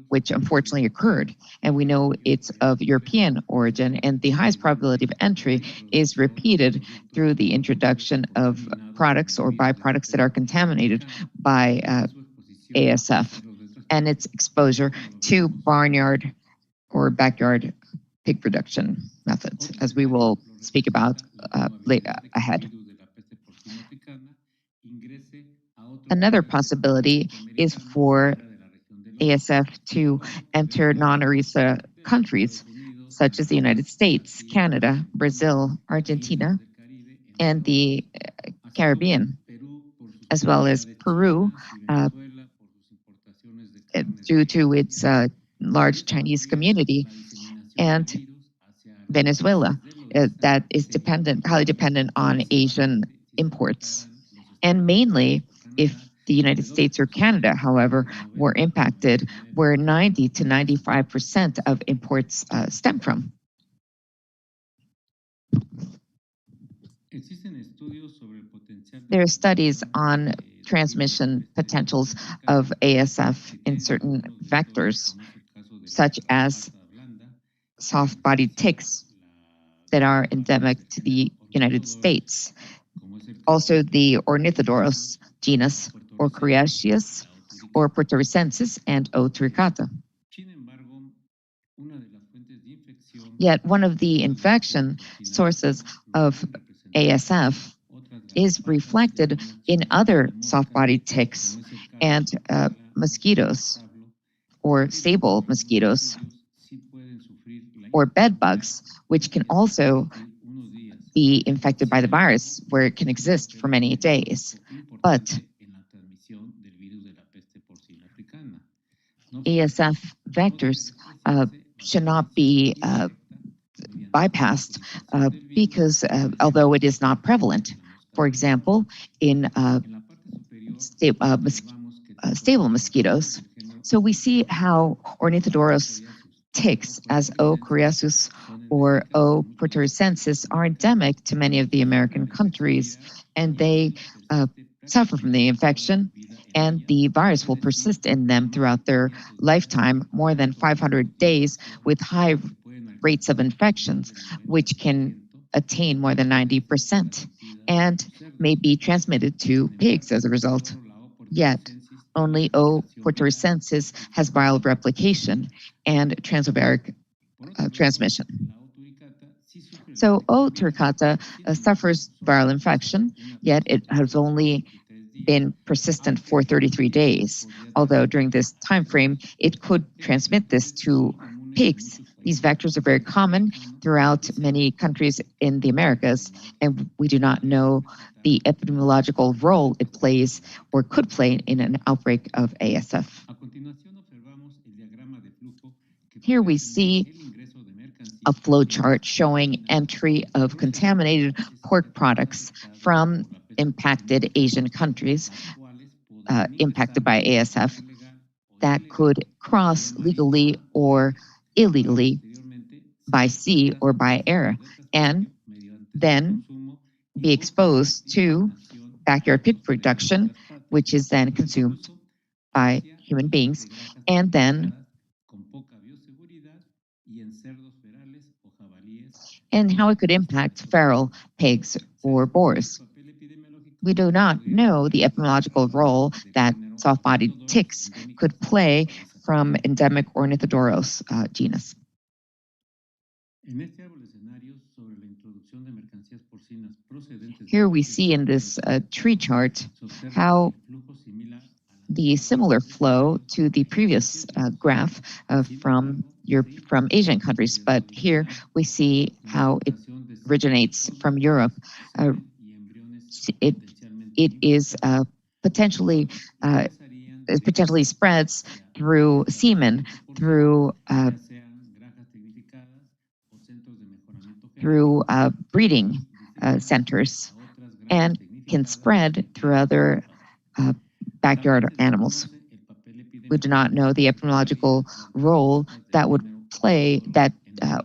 which unfortunately occurred. And we know it's of European origin, and the highest probability of entry is repeated through the introduction of products or byproducts that are contaminated by ASF and its exposure to barnyard or backyard pig production methods, as we will speak about later ahead. Another possibility is for ASF to enter non-OIRSA countries, such as the United States, Canada, Brazil, Argentina, and the Caribbean, as well as Peru, due to its large Chinese community, and Venezuela, that is highly dependent on Asian imports. And mainly, if the United States or Canada, however, were impacted, where 90 to 95% of imports stem from. There are studies on transmission potentials of ASF in certain vectors, such as soft-bodied ticks that are endemic to the United States. Also, the Ornithodoros genus, or Coriaceus, or Puertoricensis, and O. turcata. Yet one of the infection sources of ASF is reflected in other soft-bodied ticks and mosquitoes, or stable mosquitoes, or bed bugs, which can also be infected by the virus, where it can exist for many days. But ASF vectors should not be bypassed because although it is not prevalent, for example, in stable mosquitoes. So we see how Ornithodoros ticks, as O. coriaceus or O. puertoricensis, are endemic to many of the American countries, and they suffer from the infection, and the virus will persist in them throughout their lifetime, more than 500 days, with high rates of infections, which can attain more than 90%, and may be transmitted to pigs as a result. Yet, only O. puertoricensis has viral replication and transovaric transmission. So O. turcata suffers viral infection, yet it has only been persistent for 33 days. Although during this time frame, it could transmit this to pigs. These vectors are very common throughout many countries in the Americas, and we do not know the epidemiological role it plays or could play in an outbreak of ASF. Here we see a flow chart showing entry of contaminated pork products from impacted Asian countries impacted by ASF that could cross legally or illegally by sea or by air, and then be exposed to backyard pig production, which is then consumed by human beings, and then how it could impact feral pigs or boars. We do not know the epidemiological role that soft-bodied ticks could play from endemic Ornithodoros genus. Here we see in this tree chart how the similar flow to the previous graph from Asian countries, but here we see how it originates from Europe. It is potentially spreads through semen, through breeding centers, and can spread through other backyard animals. We do not know the epidemiological role that would play that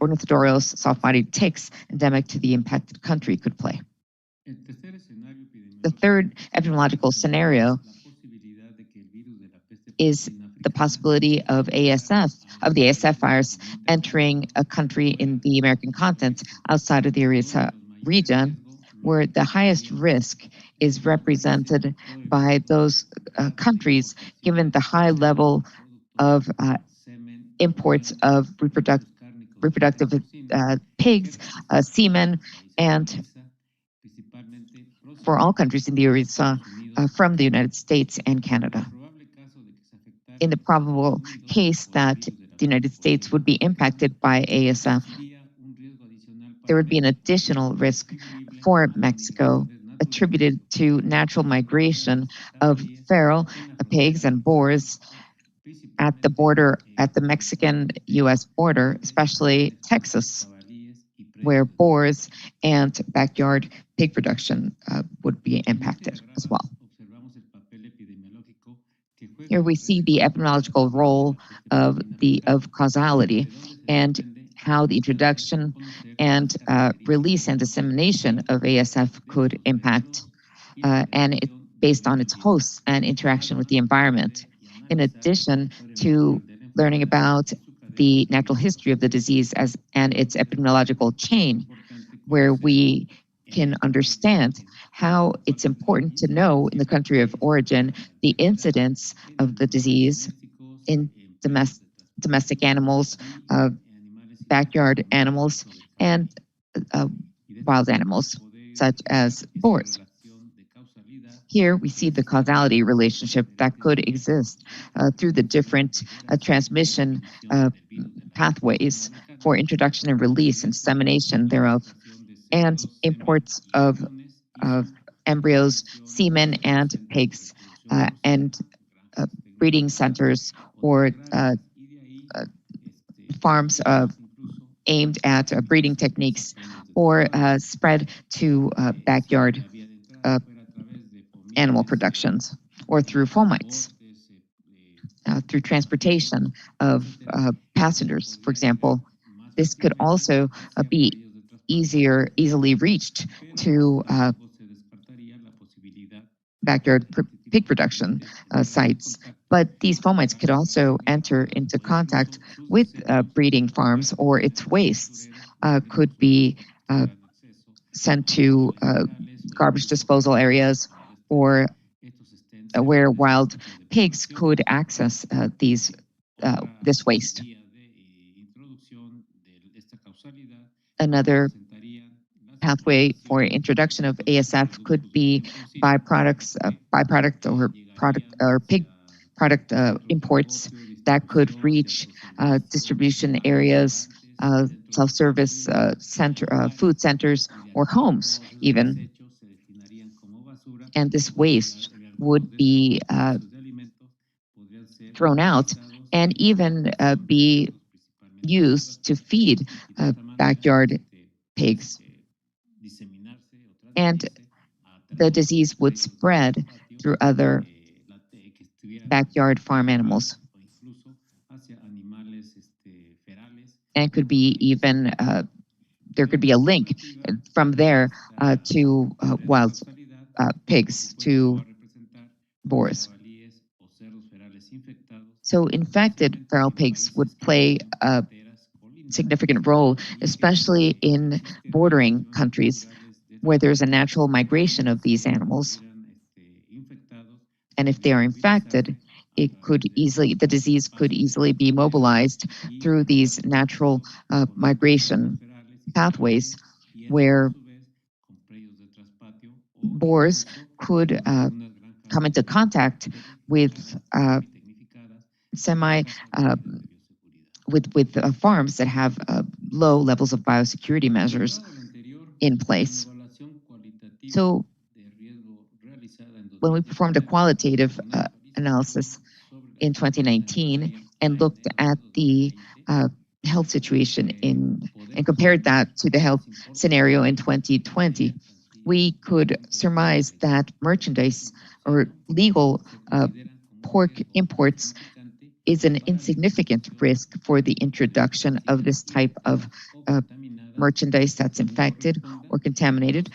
Ornithodoros soft-bodied ticks endemic to the impacted country could play. The third epidemiological scenario is the possibility of ASF, of the ASF virus entering a country in the American continent outside of the IICA region, where the highest risk is represented by those countries, given the high level of imports of reproductive pigs, semen, and for all countries in the IICA from the United States and Canada. In the probable case that the United States would be impacted by ASF, there would be an additional risk for Mexico attributed to natural migration of feral pigs and boars at the border, at the Mexican-US border, especially Texas, where boars and backyard pig production would be impacted as well. Here we see the epidemiological role of causality and how the introduction and release and dissemination of ASF could impact, and it based on its hosts and interaction with the environment. In addition to learning about the natural history of the disease and its epidemiological chain, where we can understand how it's important to know in the country of origin the incidence of the disease in domestic animals, backyard animals, and wild animals, such as boars. Here we see the causality relationship that could exist through the different transmission pathways for introduction and release and dissemination thereof, and imports of embryos, semen, and pigs, and breeding centers or farms aimed at breeding techniques, or spread to backyard animal productions, or through fomites, through transportation of passengers, for example. This could also be easily reached to backyard pig production sites. But these fomites could also enter into contact with breeding farms, or its wastes could be sent to garbage disposal areas, or where wild pigs could access this waste. Another pathway for introduction of ASF could be byproduct or pig product imports that could reach distribution areas, self-service food centers, or homes even. And this waste would be thrown out and even be used to feed backyard pigs. And the disease would spread through other backyard farm animals. And could be even, there could be a link from there to wild pigs, to boars. So infected feral pigs would play a significant role, especially in bordering countries where there's a natural migration of these animals. And if they are infected, the disease could easily be mobilized through these natural migration pathways where boars could come into contact with farms that have low levels of biosecurity measures in place. So when we performed a qualitative analysis in 2019 and looked at the health situation and compared that to the health scenario in 2020, we could surmise that merchandise or legal pork imports is an insignificant risk for the introduction of this type of merchandise that's infected or contaminated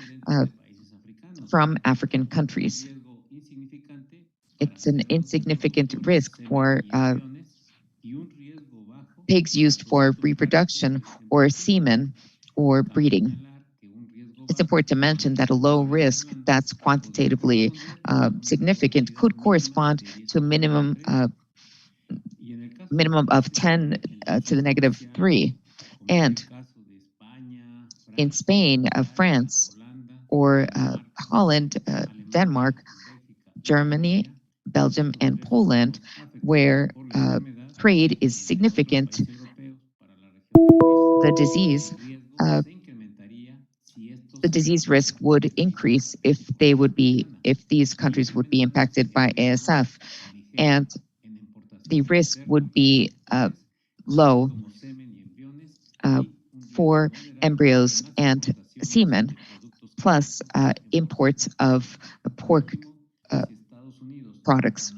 from African countries. It's an insignificant risk for pigs used for reproduction or semen or breeding. It's important to mention that a low risk that's quantitatively significant could correspond to a minimum of 10 to the negative 3. And in Spain, France, or Holland, Denmark, Germany, Belgium, and Poland, where trade is significant, the disease risk would increase if these countries would be impacted by ASF, and the risk would be low for embryos and semen, plus imports of pork products.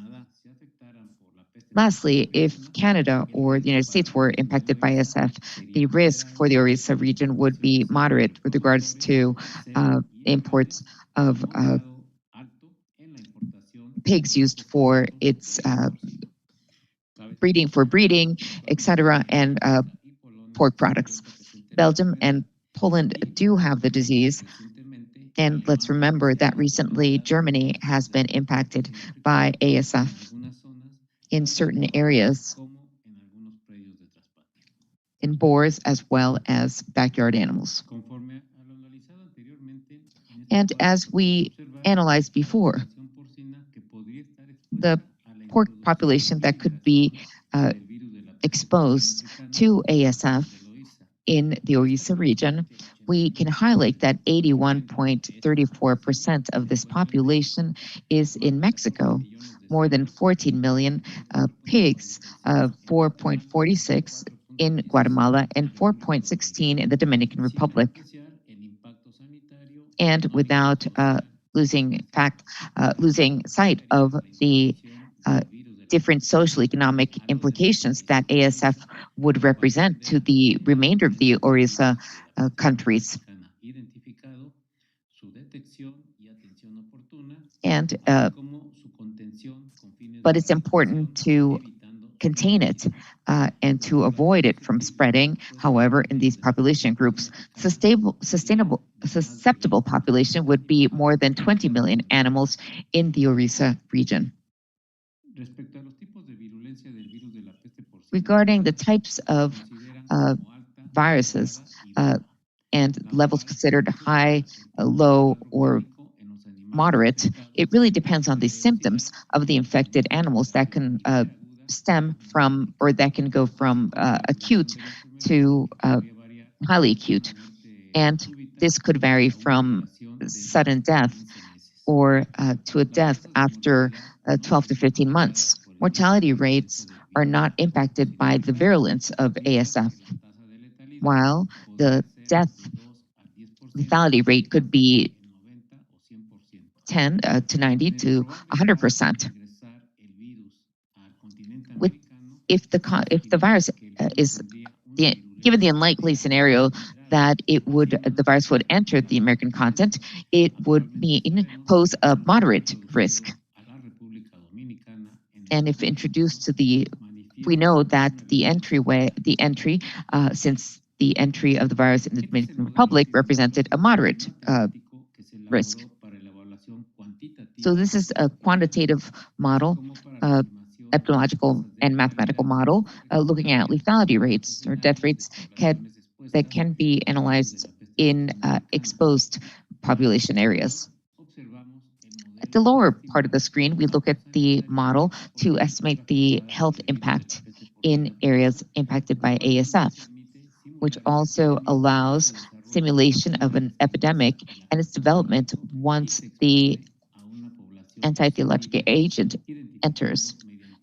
Lastly, if Canada or the United States were impacted by ASF, the risk for the OIRSA region would be moderate with regards to imports of pigs used for its breeding, etc., and pork products. Belgium and Poland do have the disease, and let's remember that recently Germany has been impacted by ASF in certain areas, in boars as well as backyard animals. And as we analyzed before, the pork population that could be exposed to ASF in the OIRSA region, we can highlight that 81.34% of this population is in Mexico, more than 14 million pigs, 4.46 in Guatemala, and 4.16 in the Dominican Republic. And without losing sight of the different social economic implications that ASF would represent to the remainder of the OIRSA countries. And but it's important to contain it and to avoid it from spreading. However, in these population groups, susceptible population would be more than 20 million animals in the OIRSA region. Regarding the types of viruses and levels considered high, low, or moderate, it really depends on the symptoms of the infected animals that can stem from, or that can go from acute to highly acute. And this could vary from sudden death or to a death after 12 to 15 months. Mortality rates are not impacted by the virulence of ASF, while the death lethality rate could be 10 to 90 to 100%. If the virus is given the unlikely scenario that the virus would enter the American continent, it would pose a moderate risk. And if introduced we know that the entry since the entry of the virus in the Dominican Republic represented a moderate risk. So this is a quantitative model, epidemiological and mathematical model, looking at lethality rates or death rates that can be analyzed in exposed population areas. At the lower part of the screen, we look at the model to estimate the health impact in areas impacted by ASF, which also allows simulation of an epidemic and its development once the anti-ethological agent enters,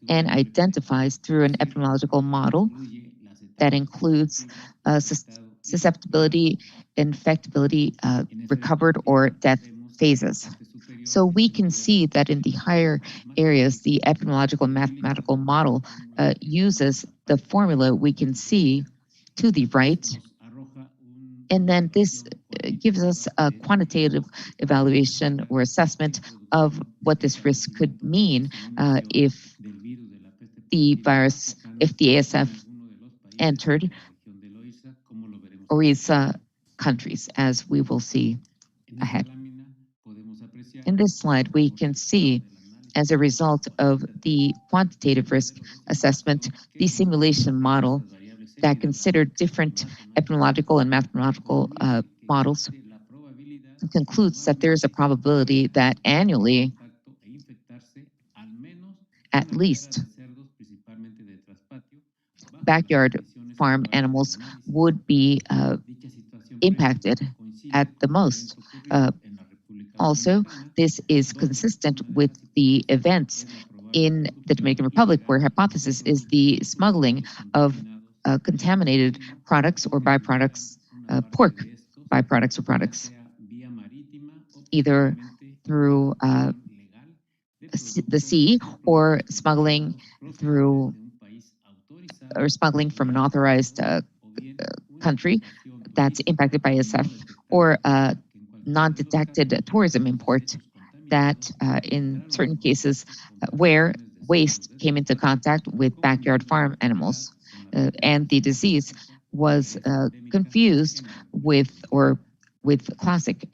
and identifies through an epidemiological model that includes susceptibility, infectability, recovered or death phases. So we can see that in the higher areas, the epidemiological and mathematical model uses the formula we can see to the right. And then this gives us a quantitative evaluation or assessment of what this risk could mean if the ASF entered OIRSA countries, as we will see ahead. In this slide, we can see, as a result of the quantitative risk assessment, the simulation model that considered different epidemiological and mathematical models concludes that there is a probability that annually, at least, backyard farm animals would be impacted at the most. Also, this is consistent with the events in the Dominican Republic, where hypothesis is the smuggling of contaminated products or byproducts, pork byproducts or products, either through the sea or smuggling from an authorized country that's impacted by ASF, or non-detected tourism import that in certain cases where waste came into contact with backyard farm animals and the disease was confused with classic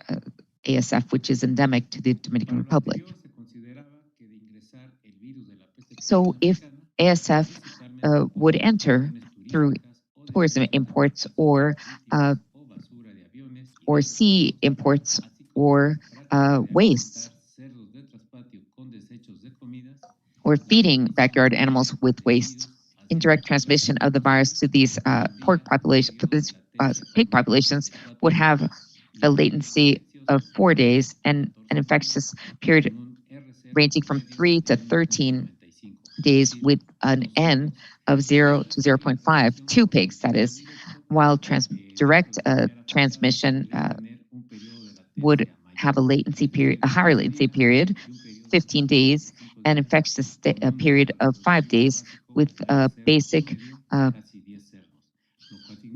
ASF, which is endemic to the Dominican Republic. So if ASF would enter through tourism imports or sea imports or wastes, or feeding backyard animals with waste, indirect transmission of the virus to these pig populations would have a latency of 4 days and an infectious period ranging from 3 to 13 days with an N of 0 to 0.5, 2 pigs, that is, while direct transmission would have a higher latency period, 15 days, and infectious period of 5 days with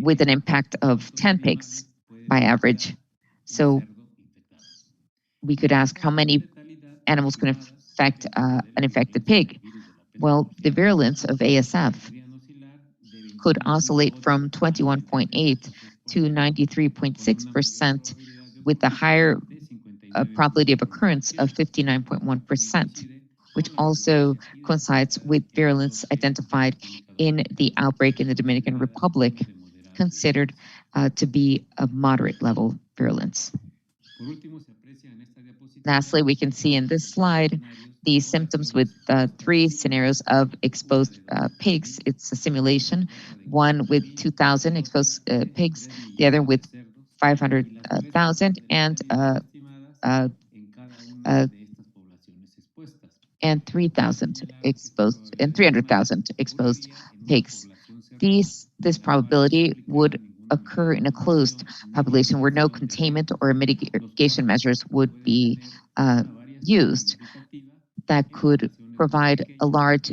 with an impact of 10 pigs by average. So we could ask how many animals can affect an infected pig. Well, the virulence of ASF could oscillate from 21.8 to 93.6%, with a higher probability of occurrence of 59.1%, which also coincides with virulence identified in the outbreak in the Dominican Republic, considered to be of moderate level virulence. Lastly, we can see in this slide the symptoms with 3 scenarios of exposed pigs. It's a simulation, one with 2,000 exposed pigs, the other with 500,000, and 3,000 exposed and 300,000 exposed pigs. This probability would occur in a closed population where no containment or mitigation measures would be used. That could provide a large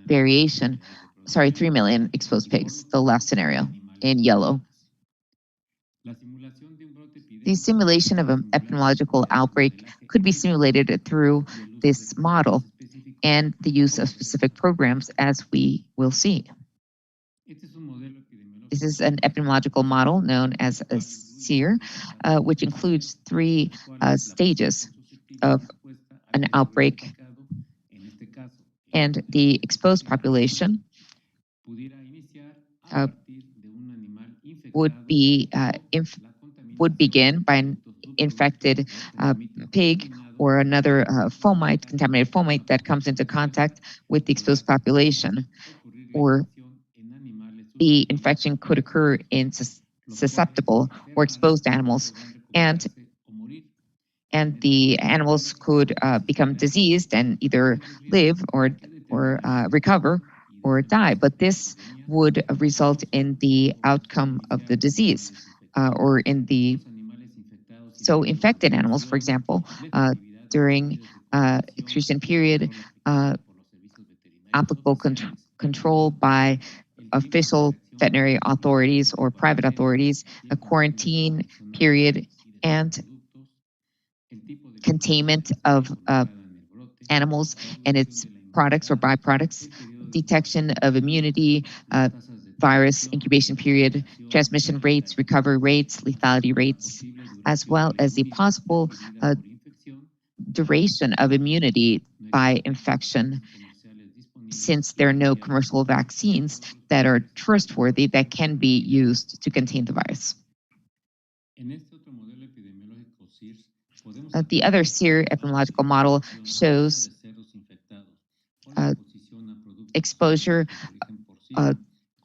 variation. Sorry, 3 million exposed pigs, the last scenario in yellow. The simulation of an epidemiological outbreak could be simulated through this model and the use of specific programs, as we will see. This is an epidemiological model known as a SEER, which includes 3 stages of an outbreak, and the exposed population would begin by an infected pig or another contaminated fomite that comes into contact with the exposed population, or the infection could occur in susceptible or exposed animals, and the animals could become diseased and either live or recover or die. But this would result in the outcome of the disease, or in the infected animals, for example, during excretion period, applicable control by official veterinary authorities or private authorities, a quarantine period, and containment of animals and its products or byproducts, detection of immunity, virus incubation period, transmission rates, recovery rates, lethality rates, as well as the possible duration of immunity by infection, since there are no commercial vaccines that are trustworthy that can be used to contain the virus. The other SEER epidemiological model shows exposure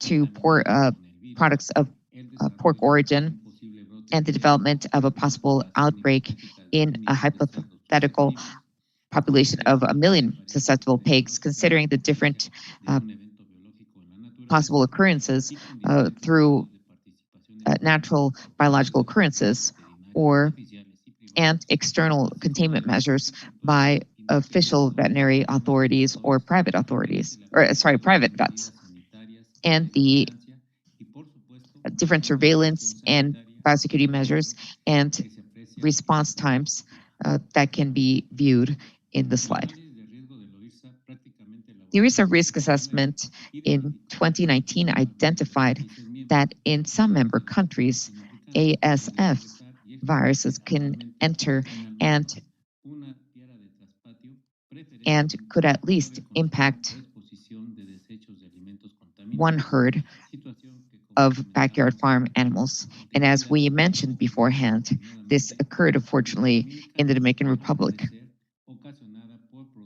to products of pork origin and the development of a possible outbreak in a hypothetical population of 1 million susceptible pigs, considering the different possible occurrences through natural biological occurrences and external containment measures by official veterinary authorities or private authorities, private vets, and the different surveillance and biosecurity measures and response times that can be viewed in the slide. The OIRSA risk assessment in 2019 identified that in some member countries, ASF viruses can enter and could at least impact 1 herd of backyard farm animals. And as we mentioned beforehand, this occurred, unfortunately, in the Dominican Republic,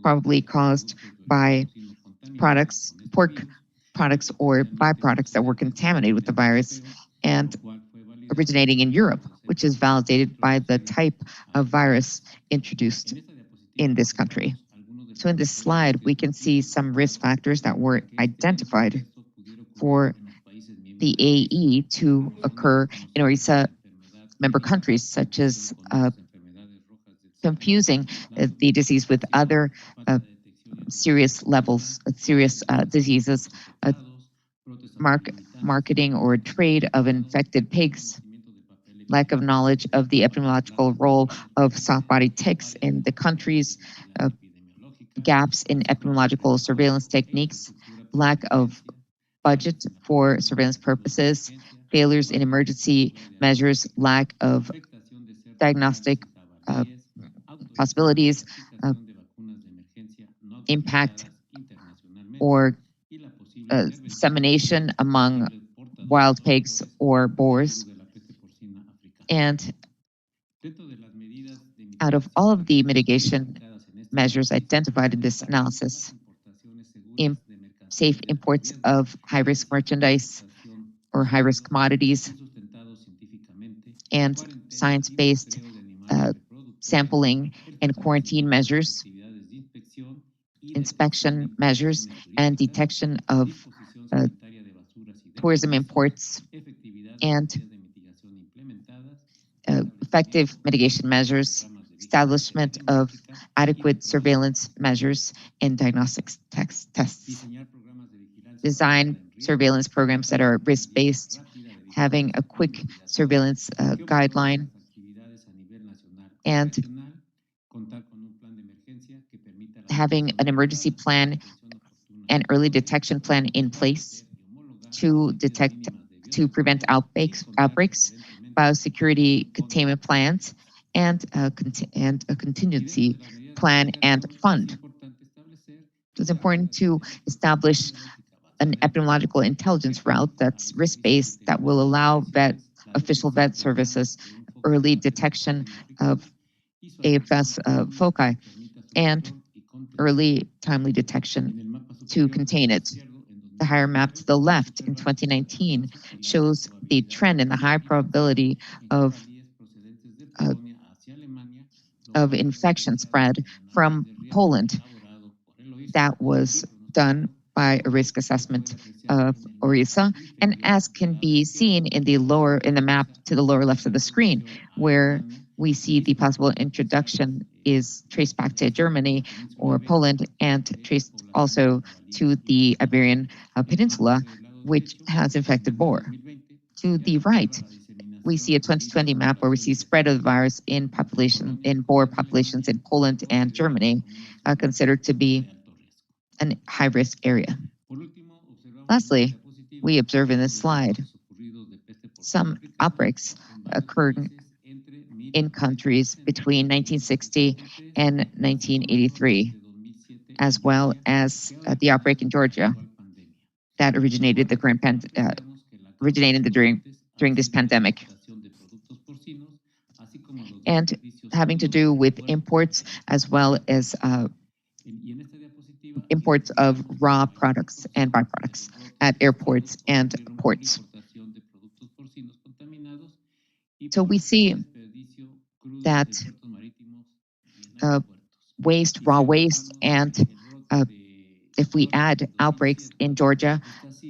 probably caused by pork products or byproducts that were contaminated with the virus and originating in Europe, which is validated by the type of virus introduced in this country. So in this slide, we can see some risk factors that were identified for the AE to occur in OIRSA member countries, such as confusing the disease with other serious diseases, marketing or trade of infected pigs, lack of knowledge of the epidemiological role of soft-bodied ticks in the countries, gaps in epidemiological surveillance techniques, lack of budget for surveillance purposes, failures in emergency measures, lack of diagnostic possibilities, impact or dissemination among wild pigs or boars. And out of all of the mitigation measures identified in this analysis, safe imports of high-risk merchandise or high-risk commodities, and science-based sampling and quarantine measures, inspection measures, and detection of tourism imports, and effective mitigation measures, establishment of adequate surveillance measures and diagnostics tests, design surveillance programs that are risk-based, having a quick surveillance guideline, and having an emergency plan and early detection plan in place to prevent outbreaks, biosecurity containment plans, and a contingency plan and fund. It's important to establish an epidemiological intelligence route that's risk-based that will allow official vet services early detection of AFS foci and early timely detection to contain it. The higher map to the left in 2019 shows the trend in the high probability of infection spread from Poland. That was done by a risk assessment of OIRSA, and as can be seen in the map to the lower left of the screen, where we see the possible introduction is traced back to Germany or Poland and traced also to the Iberian Peninsula, which has infected boar. To the right, we see a 2020 map where we see spread of the virus in boar populations in Poland and Germany, considered to be a high-risk area. Lastly, we observe in this slide some outbreaks occurring in countries between 1960 and 1983, as well as the outbreak in Georgia that originated during this pandemic, and having to do with imports as well as imports of raw products and byproducts at airports and ports. So we see that raw waste, and if we add outbreaks in Georgia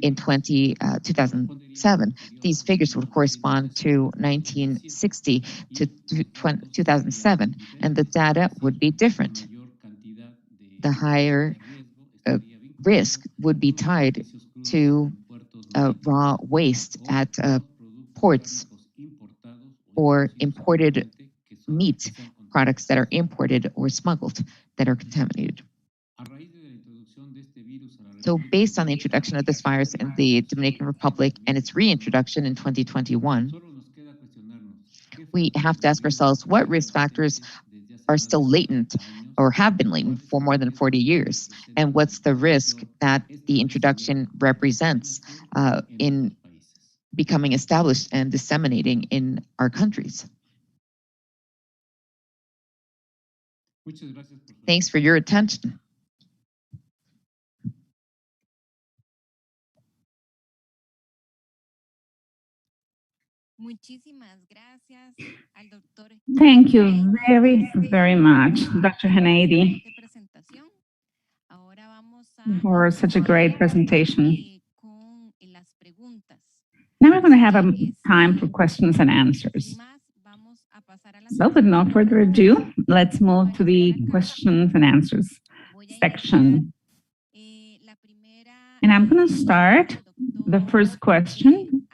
in 2007, these figures would correspond to 1960 to 2007, and the data would be different. The higher risk would be tied to raw waste at ports or imported meat products that are imported or smuggled that are contaminated. So based on the introduction of this virus in the Dominican Republic and its reintroduction in 2021, we have to ask ourselves what risk factors are still latent or have been latent for more than 40 years, and what's the risk that the introduction represents in becoming established and disseminating in our countries. Thanks for your attention. Thank you very, very much, Dr. Hanady, for such a great presentation. Now we're going to have a time for questions and answers. So with no further ado, let's move to the questions and answers section. And I'm going to start the first question,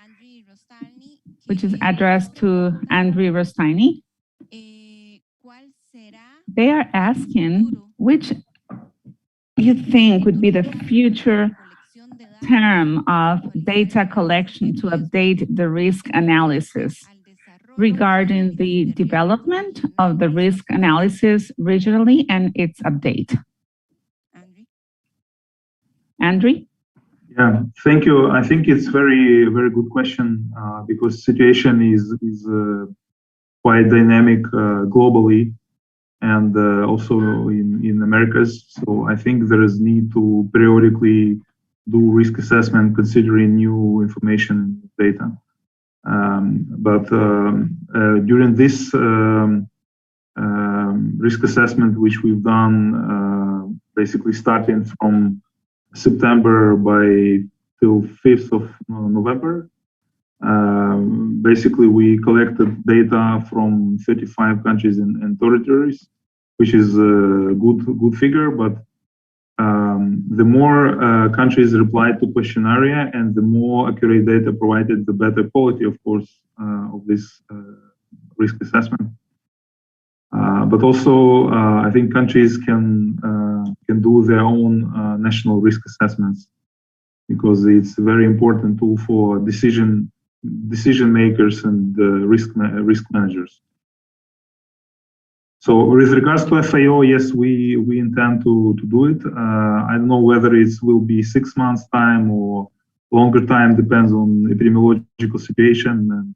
which is addressed to Andrew Rostini. They are asking which you think would be the future term of data collection to update the risk analysis regarding the development of the risk analysis regionally and its update. Andrew? Yeah, thank you. I think it's very good question because situation is quite dynamic globally and also in Americas. So I think there is need to periodically do risk assessment considering new information data. But during this risk assessment, which we've done basically starting from September till 5th of November, basically we collected data from 35 countries and territories, which is a good figure, but the more countries replied to questionnaire and the more accurate data provided, the better quality, of course, of this risk assessment. But also, I think countries can do their own national risk assessments because it's a very important tool for decision makers and risk managers. So with regards to FAO, yes, we intend to do it. I don't know whether it will be 6 months time or longer time, depends on epidemiological situation and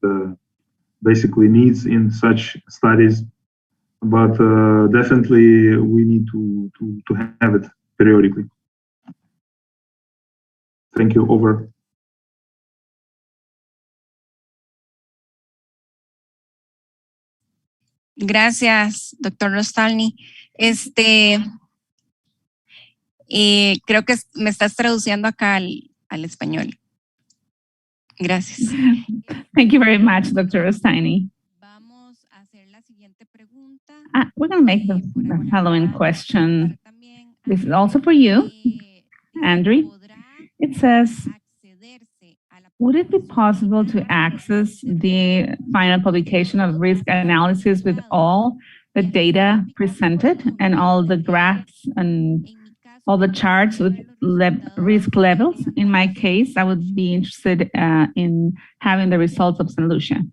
basically needs in such studies. But definitely we need to have it periodically. Thank you. Over. Gracias, doctor Rostalny. Creo que me estás traduciendo acá al español. Gracias. Thank you very much, Dr. Rostalny. Vamos a hacer la siguiente pregunta. We're going to make the following question. This is also for you, Andrew. It says, would it be possible to access the final publication of risk analysis with all the data presented and all the graphs and all the charts with risk levels? In my case, I would be interested in having the results of St. Lucia.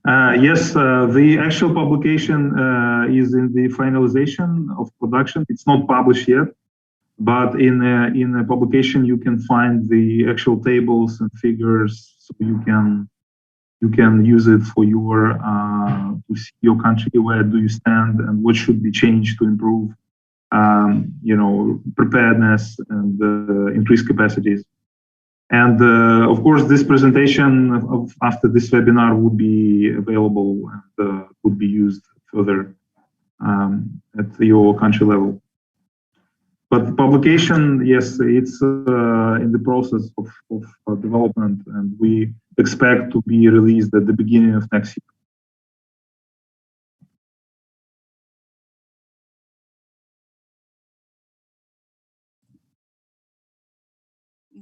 Yes, the actual publication is in the finalization of production. It's not published yet. But in a publication, you can find the actual tables and figures, so you can use it for your to see your country, where do you stand and what should be changed to improve, preparedness and increase capacities. And of course, this presentation after this webinar would be available and would be used further at your country level. But the publication, yes, it's in the process of development, and we expect to be released at the beginning of next year.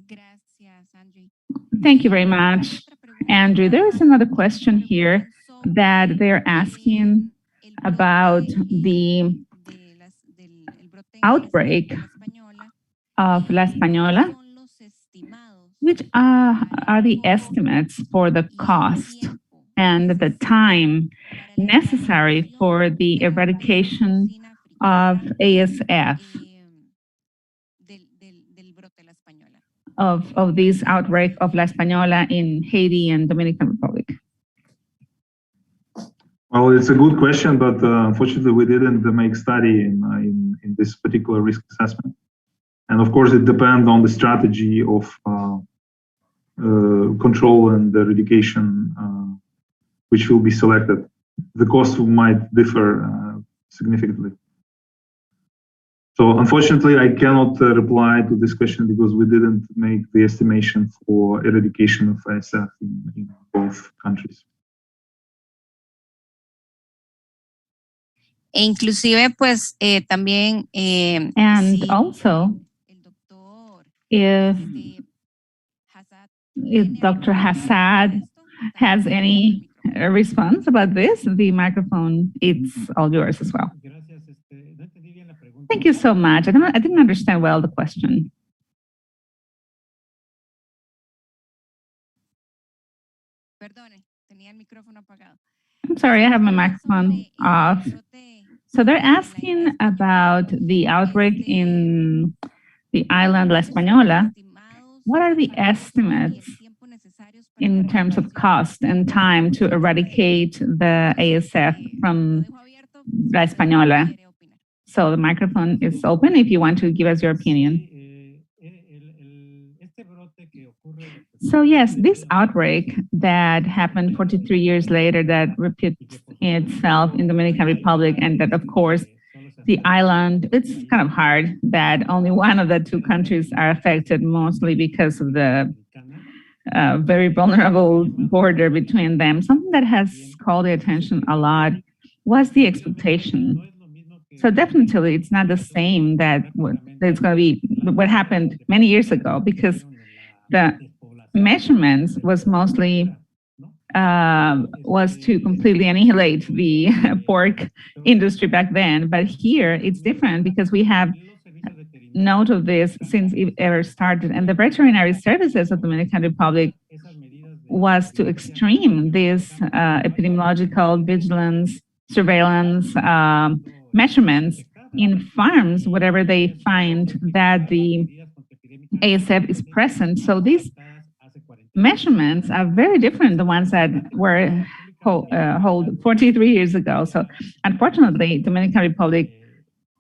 Gracias, Andrew. Thank you very much, Andrew. There is another question here that they're asking about the outbreak of La Spaniola. Which are the estimates for the cost and the time necessary for the eradication of ASF of this outbreak of La Spaniola in Haiti and Dominican Republic? Well, it's a good question, but unfortunately, we didn't make study in this particular risk assessment. And of course, it depends on the strategy of control and eradication, which will be selected. The cost might differ significantly. So unfortunately, I cannot reply to this question because we didn't make the estimation for eradication of ASF in both countries. E inclusive, pues, también... and also, if Dr. Hassad has any response about this, the microphone, it's all yours as well. Thank you so much. I didn't understand well the question. I'm sorry, I have my microphone off. So they're asking about the outbreak in the island La Spaniola, what are the estimates in terms of cost and time to eradicate the ASF from La Spaniola? So the microphone is open if you want to give us your opinion. So yes, this outbreak that happened 43 years later that repeats itself in the Dominican Republic, and that of course the island, it's kind of hard that only one of the two countries are affected, mostly because of the very vulnerable border between them. Something that has called the attention a lot was the expectation. So definitely it's not the same that it's going to be what happened many years ago, because the measurements was mostly was to completely annihilate the pork industry back then. But here it's different because we have note of this since it ever started. And the veterinary services of the Dominican Republic was to extreme this epidemiological vigilance, surveillance measurements in farms, whatever they find that the ASF is present. So these measurements are very different, the ones that were held 43 years ago. So unfortunately, Dominican Republic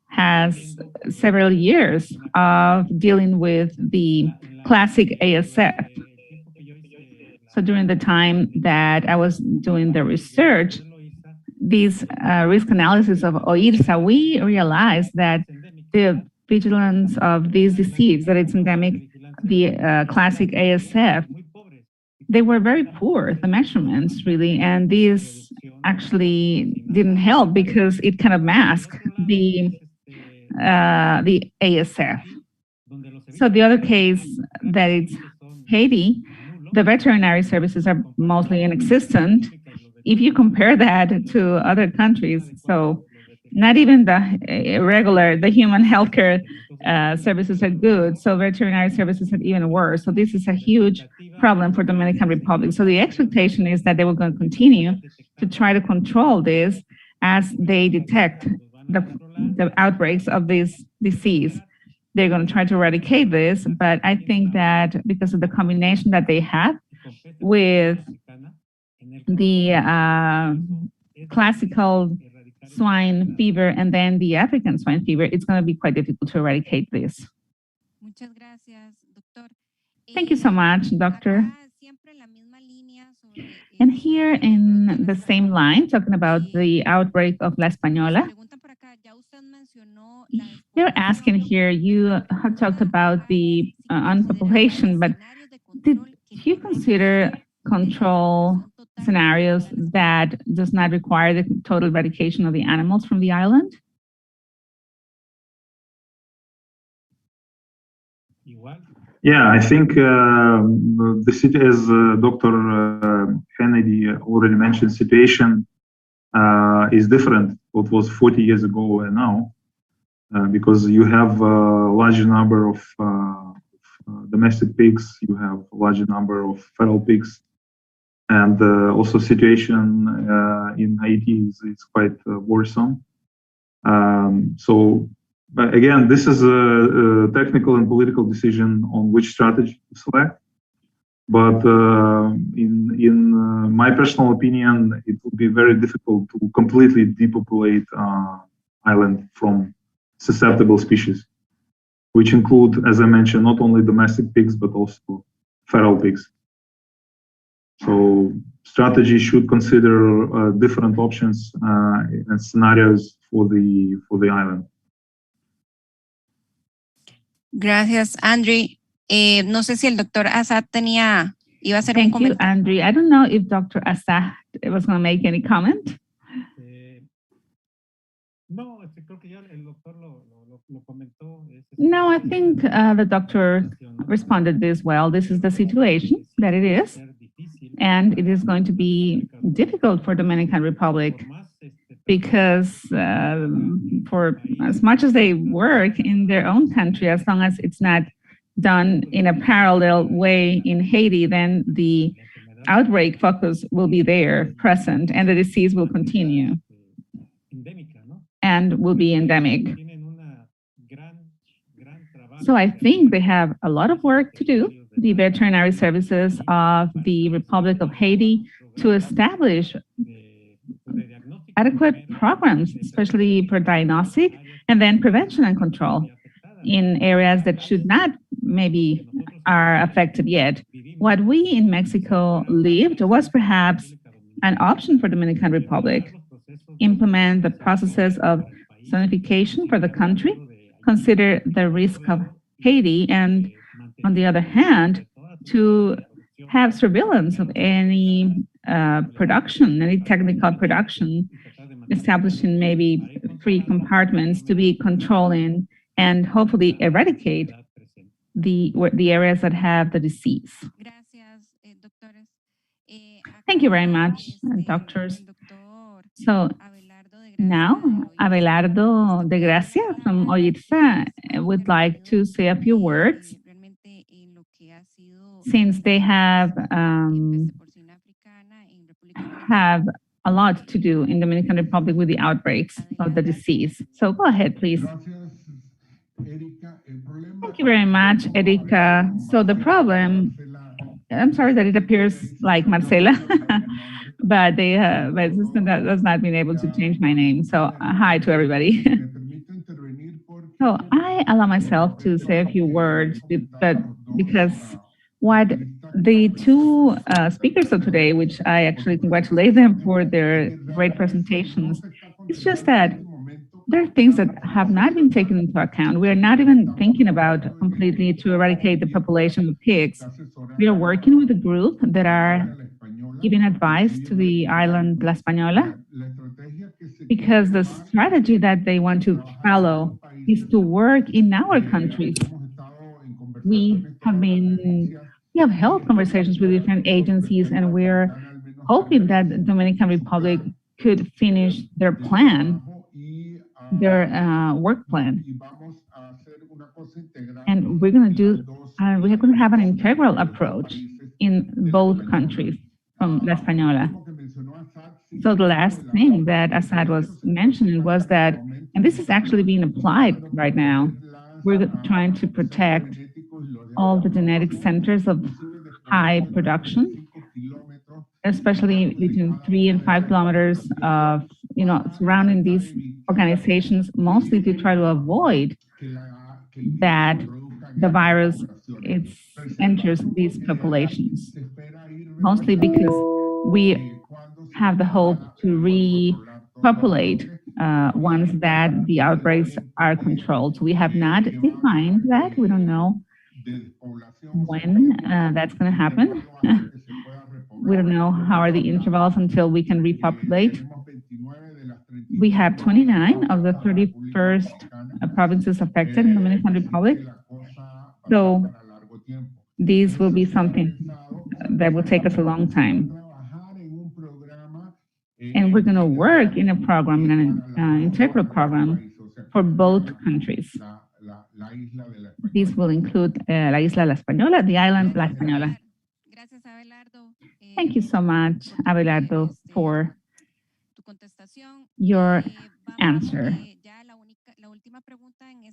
has several years of dealing with the classic ASF. So during the time that I was doing the research, these risk analysis of OIRSA, we realized that the vigilance of this disease, that it's endemic, the classic ASF, they were very poor, the measurements really, and these actually didn't help because it kind of masked the ASF. So the other case that it's Haiti, the veterinary services are mostly inexistent. If you compare that to other countries, so not even the human healthcare services are good, so veterinary services are even worse. So this is a huge problem for Dominican Republic. So the expectation is that they will going to continue to try to control this as they detect the outbreaks of this disease. They're going to try to eradicate this, but I think that because of the combination that they have with the classical swine fever and then the African swine fever, it's going to be quite difficult to eradicate this. Thank you so much, Doctor. And here in the same line, talking about the outbreak of La Spaniola, they're asking here, you have talked about the unpopulation, but did you consider control scenarios that does not require the total eradication of the animals from the island? Yeah, I think the city, as Dr. Kennedy already mentioned, situation is different what was 40 years ago and now, because you have a large number of domestic pigs, you have a large number of feral pigs, and also situation in Haiti is quite worrisome. But again, this is a technical and political decision on which strategy to select. But in my personal opinion, it would be very difficult to completely depopulate island from susceptible species, which include, as I mentioned, not only domestic pigs, but also feral pigs. So strategy should consider different options and scenarios for the island. Gracias, Andre. No sé si el doctor Assad iba a hacer un comentario. Thank you, Andre. I don't know if Dr. Assad was going to make any comment. No, I think the doctor responded this well. This is the situation that it is, and it is going to be difficult for Dominican Republic because for as much as they work in their own country, as long as it's not done in a parallel way in Haiti, then the outbreak focus will be there present and the disease will continue and will be endemic. So I think they have a lot of work to do, the veterinary services of the Republic of Haiti, to establish adequate programs, especially for diagnostic and then prevention and control in areas that should not maybe are affected yet. What we in Mexico lived was perhaps an option for Dominican Republic. Implement the processes of zonification for the country, consider the risk of Haiti, and on the other hand, to have surveillance of any production, any technical production, establishing maybe 3 compartments to be controlling and hopefully eradicate the areas that have the disease. Thank you very much, doctors. So now, Abelardo de Gracia from OIRSA would like to say a few words, since they have a lot to do in Dominican Republic with the outbreaks of the disease. So go ahead, please. Thank you very much, Erika. So the problem, I'm sorry that it appears like Marcela, but my assistant has not been able to change my name. So hi to everybody. So I allow myself to say a few words, but because what the 2 speakers of today, which I actually congratulate them for their great presentations, it's just that there are things that have not been taken into account. We are not even thinking about completely to eradicate the population of pigs. We are working with a group that are giving advice to the island La Spaniola, because the strategy that they want to follow is to work in our countries. We have held conversations with different agencies, and we're hoping that the Dominican Republic could finish their plan, their work plan. And we're going to have an integral approach in both countries from La Spaniola. So the last thing that Assad was mentioning was that, and this is actually being applied right now, we're trying to protect all the genetic centers of high production, especially between 3 and 5 kilometers of, surrounding these organizations, mostly to try to avoid that the virus enters these populations, mostly because we have the hope to repopulate once that the outbreaks are controlled. We have not defined that. We don't know when that's going to happen. We don't know how are the intervals until we can repopulate. We have 29 of the 31st provinces affected in the Dominican Republic. So these will be something that will take us a long time. And we're going to work in a program, in an integral program for both countries. These will include La Isla La Española, the island La Española. Thank you so much, Abelardo, for your answer.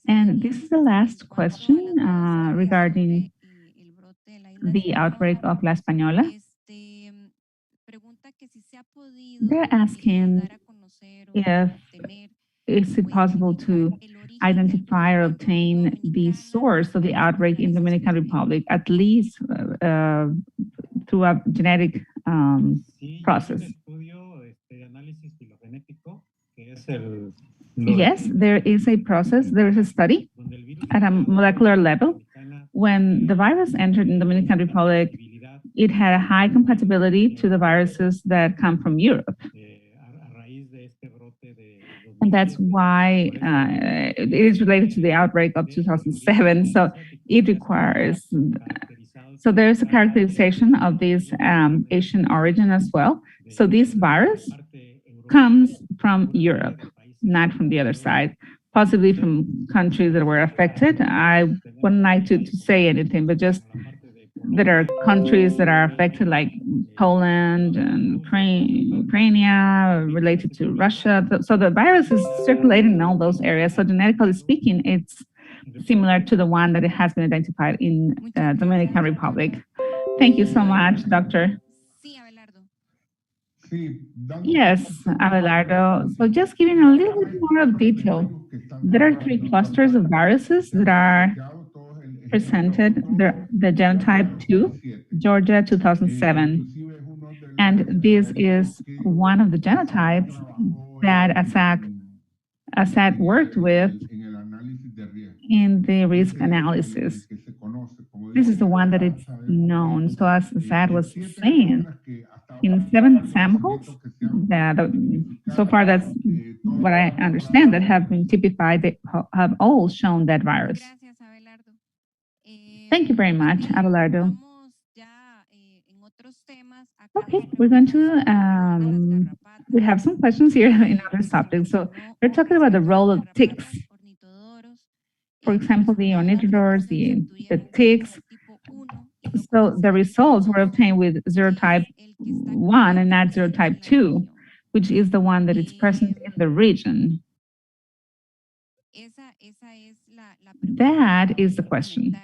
And this is the last question regarding the outbreak of La Española. They're asking if is it possible to identify or obtain the source of the outbreak in the Dominican Republic, at least through a genetic process. Yes, there is a process, there is a study at a molecular level. When the virus entered in the Dominican Republic, it had a high compatibility to the viruses that come from Europe. And that's why it is related to the outbreak of 2007. So it requires, so there is a characterization of this Asian origin as well. So this virus comes from Europe, not from the other side, possibly from countries that were affected. I wouldn't like to say anything, but just there are countries that are affected, like Poland and Ukraine related to Russia. So the virus is circulating in all those areas. So genetically speaking, it's similar to the one that has been identified in Dominican Republic. Thank you so much, Doctor. Yes, Abelardo. So just giving a little bit more of detail, there are 3 clusters of viruses that are presented, the genotype 2, Georgia 2007. And this is one of the genotypes that ASAD worked with in the risk analysis. This is the one that is known. So as ASAD was saying, in 7 samples, so far that's what I understand, that have been typified, they have all shown that virus. Thank you very much, Abelardo. Okay, we're going to, we have some questions here in other subjects. So we're talking about the role of ticks. For example, the ornithodores, the ticks. So the results were obtained with serotype 1 and not serotype 2, which is the one that is present in the region. That is the question,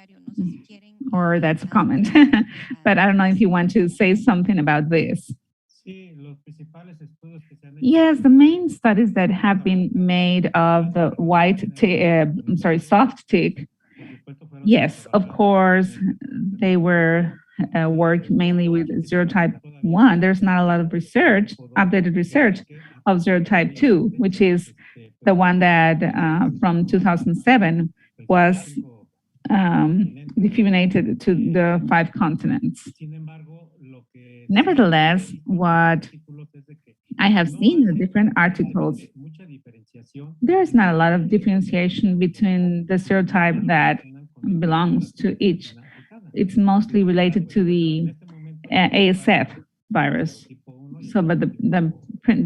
or that's a comment. But I don't know if you want to say something about this. Yes, the main studies that have been made of the soft tick, yes, of course, they were work mainly with serotype 1. There's not a lot of research, updated research of serotype 2, which is the one that from 2007 was disseminated to the 5 continents. Nevertheless, what I have seen in different articles, there's not a lot of differentiation between the serotype that belongs to each. It's mostly related to the ASF virus. So, but the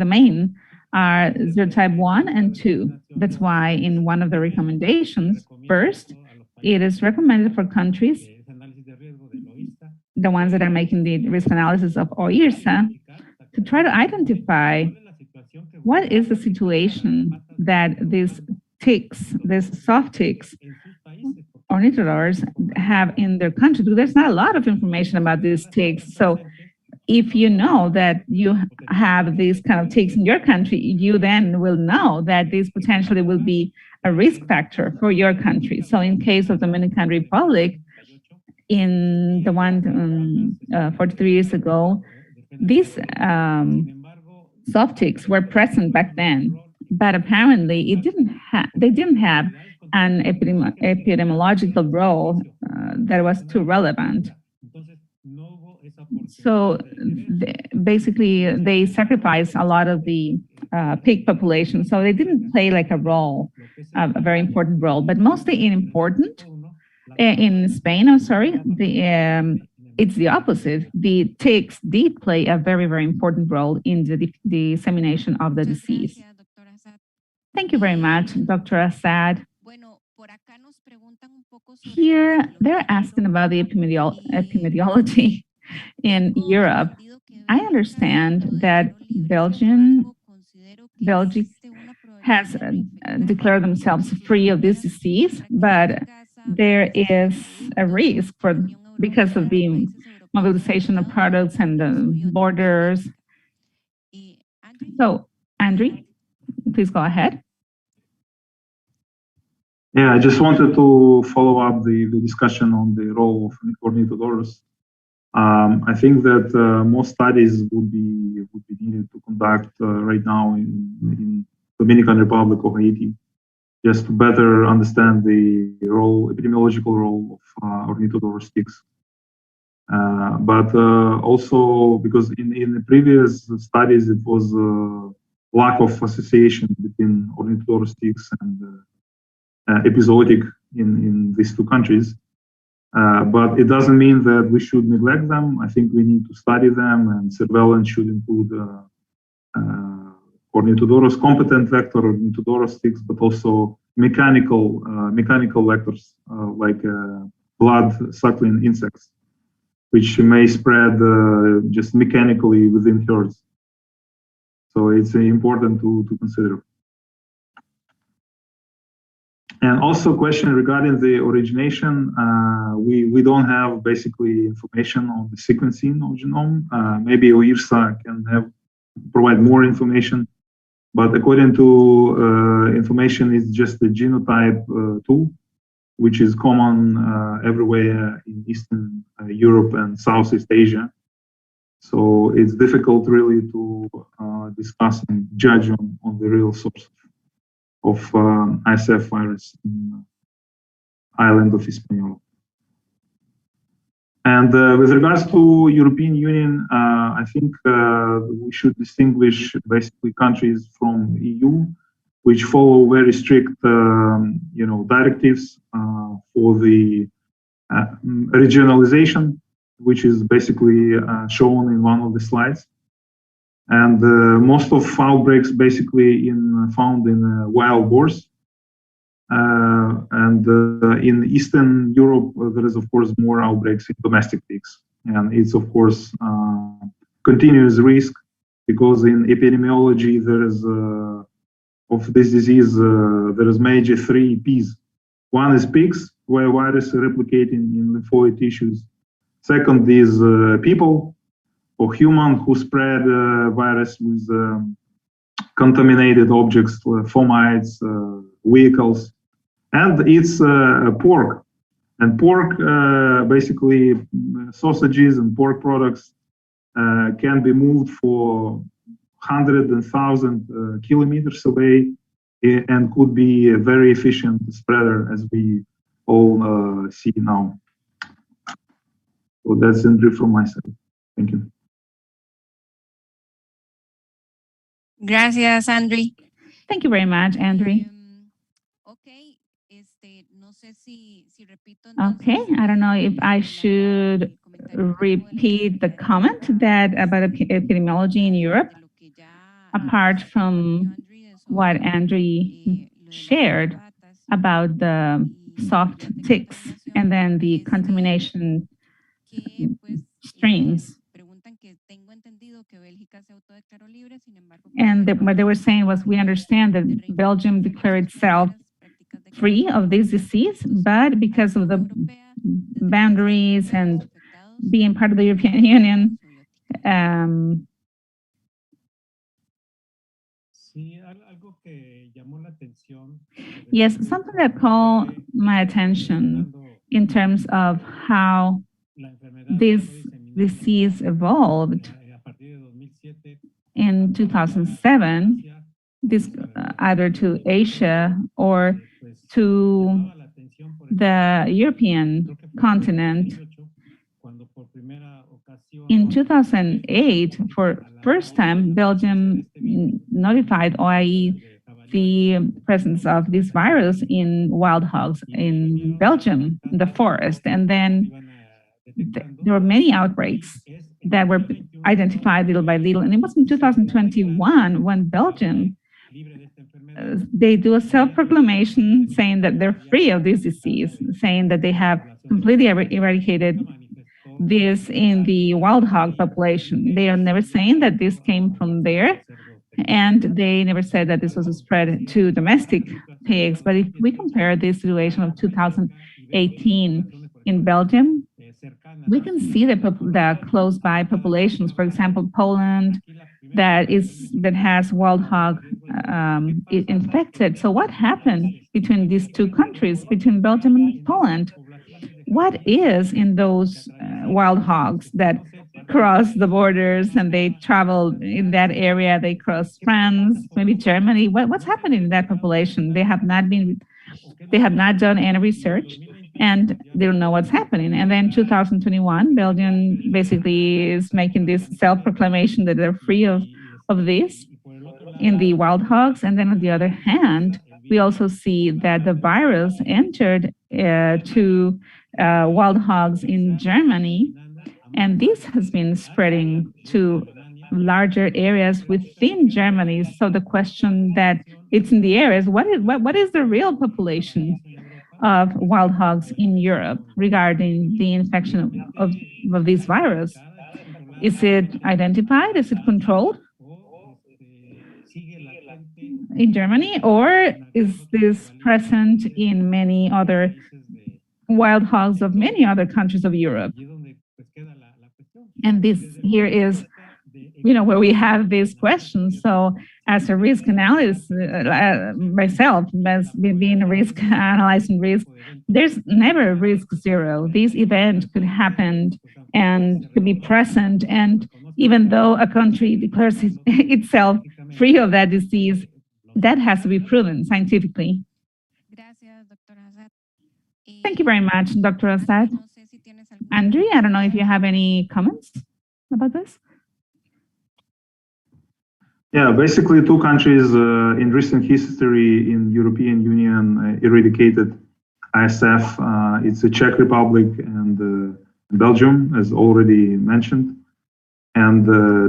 main are serotype 1 and 2. That's why in one of the recommendations, first, it is recommended for countries, the ones that are making the risk analysis of OIRSA, to try to identify what is the situation that these ticks, these soft ticks, ornithodores have in their country. There's not a lot of information about these ticks. So if you know that you have these kind of ticks in your country, you then will know that this potentially will be a risk factor for your country. So in case of Dominican Republic, in the one 43 years ago, these soft ticks were present back then, but apparently they didn't have an epidemiological role that was too relevant. So basically, they sacrificed a lot of the pig population, so they didn't play like a role, a very important role, but mostly important. In Spain, I'm sorry, it's the opposite. The ticks did play a very, very important role in the dissemination of the disease. Thank you very much, Dr. Assad. Here, they're asking about the epidemiology in Europe. I understand that Belgium has declared themselves free of this disease, but there is a risk because of the mobilization of products and the borders. So, Andrew, please go ahead. Yeah, I just wanted to follow up the discussion on the role of ornithodores. I think that more studies would be needed to conduct right now in Dominican Republic or Haiti, just to better understand the epidemiological role of ornithodore ticks. But also because in the previous studies, it was lack of association between ornithodore ticks and episodic in these 2 countries. But it doesn't mean that we should neglect them. I think we need to study them, and surveillance should include ornithodoros, competent vector ornithodoros ticks, but also mechanical vectors like blood suckling insects, which may spread just mechanically within herds. So it's important to consider. And also question regarding the origination, we don't have basically information on the sequencing of genome. Maybe OIRSA can provide more information, but according to information, it's just the genotype tool, which is common everywhere in Eastern Europe and Southeast Asia. So it's difficult really to discuss and judge on the real source of ASF virus in the island of Hispaniola. And with regards to European Union, I think we should distinguish basically countries from EU, which follow very strict, directives for the regionalization, which is basically shown in one of the slides. And most of outbreaks basically found in wild boars. And in Eastern Europe, there is of course more outbreaks in domestic pigs. And it's of course continuous risk, because in epidemiology there is of this disease there is major three P's. One is pigs, where virus is replicating in lymphoid tissues. Second is people or human who spread virus with contaminated objects, fomites, vehicles, and it's pork. And pork, basically sausages and pork products can be moved for 100 and 1,000 kilometers away and could be a very efficient spreader, as we all see now. So that's in brief from my side. Thank you. Gracias, Andri. Thank you very much, Andri. Okay, I don't know if I should repeat the comment that about epidemiology in Europe, apart from what Andri shared about the soft ticks and then the contamination streams. And what they were saying was, we understand that Belgium declared itself free of this disease, but because of the boundaries and being part of the European Union, yes, something that caught my attention in terms of how this disease evolved in 2007, this either to Asia or to the European continent. In 2008, for first time, Belgium notified OIE the presence of this virus in wild hogs in Belgium, in the forest. And then there were many outbreaks that were identified little by little. And it was in 2021 when Belgium, they do a self-proclamation saying that they're free of this disease, saying that they have completely eradicated this in the wild hog population. They are never saying that this came from there, and they never said that this was a spread to domestic pigs. But if we compare this situation of 2018 in Belgium, we can see the close by populations. For example, Poland, that has wild hog infected. So what happened between these two countries, between Belgium and Poland? What is in those wild hogs that cross the borders and they travel in that area? They cross France, maybe Germany. What's happening in that population? They have not done any research, and they don't know what's happening. And then 2021, Belgium basically is making this self-proclamation that they're free of this in the wild hogs. And then on the other hand, we also see that the virus entered to wild hogs in Germany, and this has been spreading to larger areas within Germany. So the question that it's in the air is, what is the real population of wild hogs in Europe regarding the infection of this virus? Is it identified? Is it controlled? in Germany, or is this present in many other wild hogs of many other countries of Europe? And this here is, where we have these questions. So as a risk analyst, myself, as being a risk analyzing risk, there's never risk zero. This event could happen and could be present. And even though a country declares itself free of that disease, that has to be proven scientifically. Thank you very much, Dr. Assad. Andre, I don't know if you have any comments about this? Yeah, basically 2 countries in recent history in European Union eradicated ASF. It's the Czech Republic and Belgium, as already mentioned. And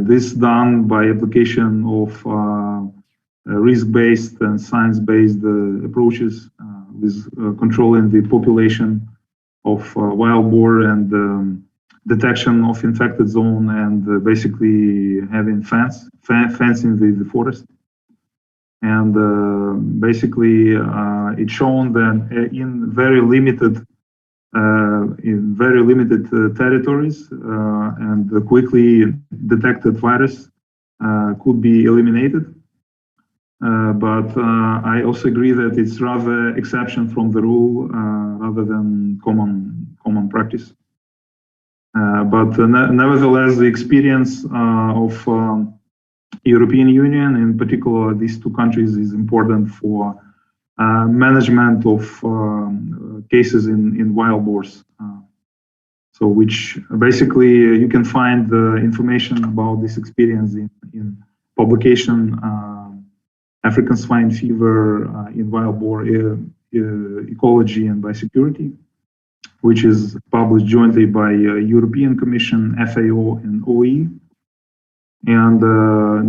this done by application of risk-based and science-based approaches with controlling the population of wild boar and detection of infected zone and basically having fencing the forest. And basically it's shown that in very limited territories and quickly detected virus could be eliminated. But I also agree that it's rather exception from the rule rather than common practice. But nevertheless, the experience of European Union, in particular these 2 countries, is important for management of cases in wild boars. So which basically you can find the information about this experience in publication African swine fever in wild boar ecology and biosecurity, which is published jointly by European Commission, FAO, and OE. And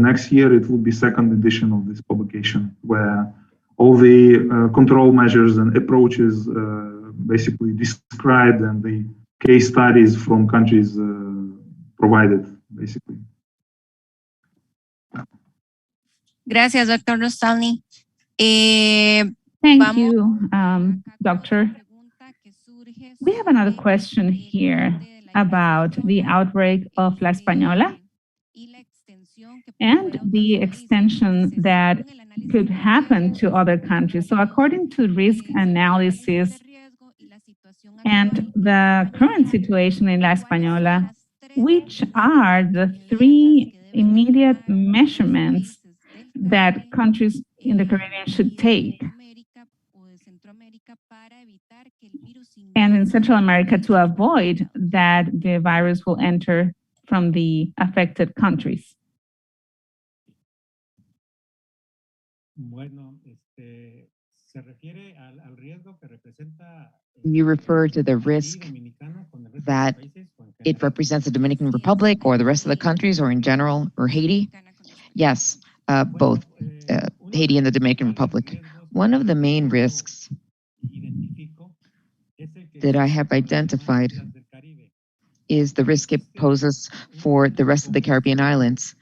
next year it will be 2nd edition of this publication, where all the control measures and approaches basically described and the case studies from countries provided, basically. Gracias, Dr. Rostalny. Thank you, Doctor. We have another question here about the outbreak of La Spaniola and the extension that could happen to other countries. So according to risk analysis and the current situation in La Spaniola, which are the 3 immediate measurements that countries in the Caribbean should take, and in Central America, to avoid that the virus will enter from the affected countries? You refer to the risk that it represents the Dominican Republic or the rest of the countries, or in general, or Haiti? Yes, both Haiti and the Dominican Republic. One of the main risks that I have identified is the risk it poses for the rest of the Caribbean islands.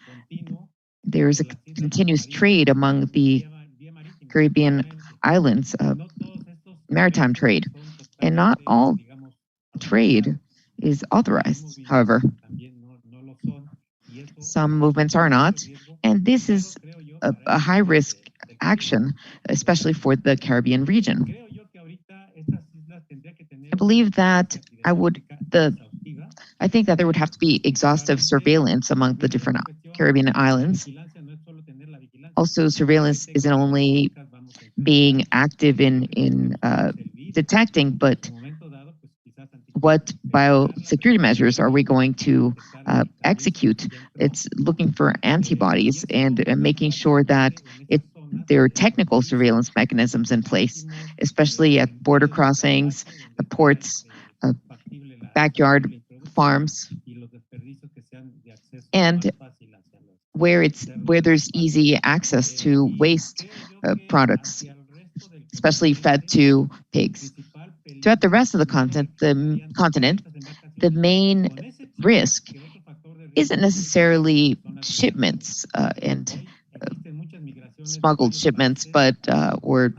There is a continuous trade among the Caribbean islands, maritime trade, and not all trade is authorized, however. Some movements are not, and this is a high-risk action, especially for the Caribbean region. I believe that I think that there would have to be exhaustive surveillance among the different Caribbean islands. Also, surveillance isn't only being active in detecting, but what biosecurity measures are we going to execute? It's looking for antibodies and making sure that there are technical surveillance mechanisms in place, especially at border crossings, ports, backyard farms, and where there's easy access to waste products, especially fed to pigs. Throughout the rest of the continent, the main risk isn't necessarily shipments and smuggled shipments, but or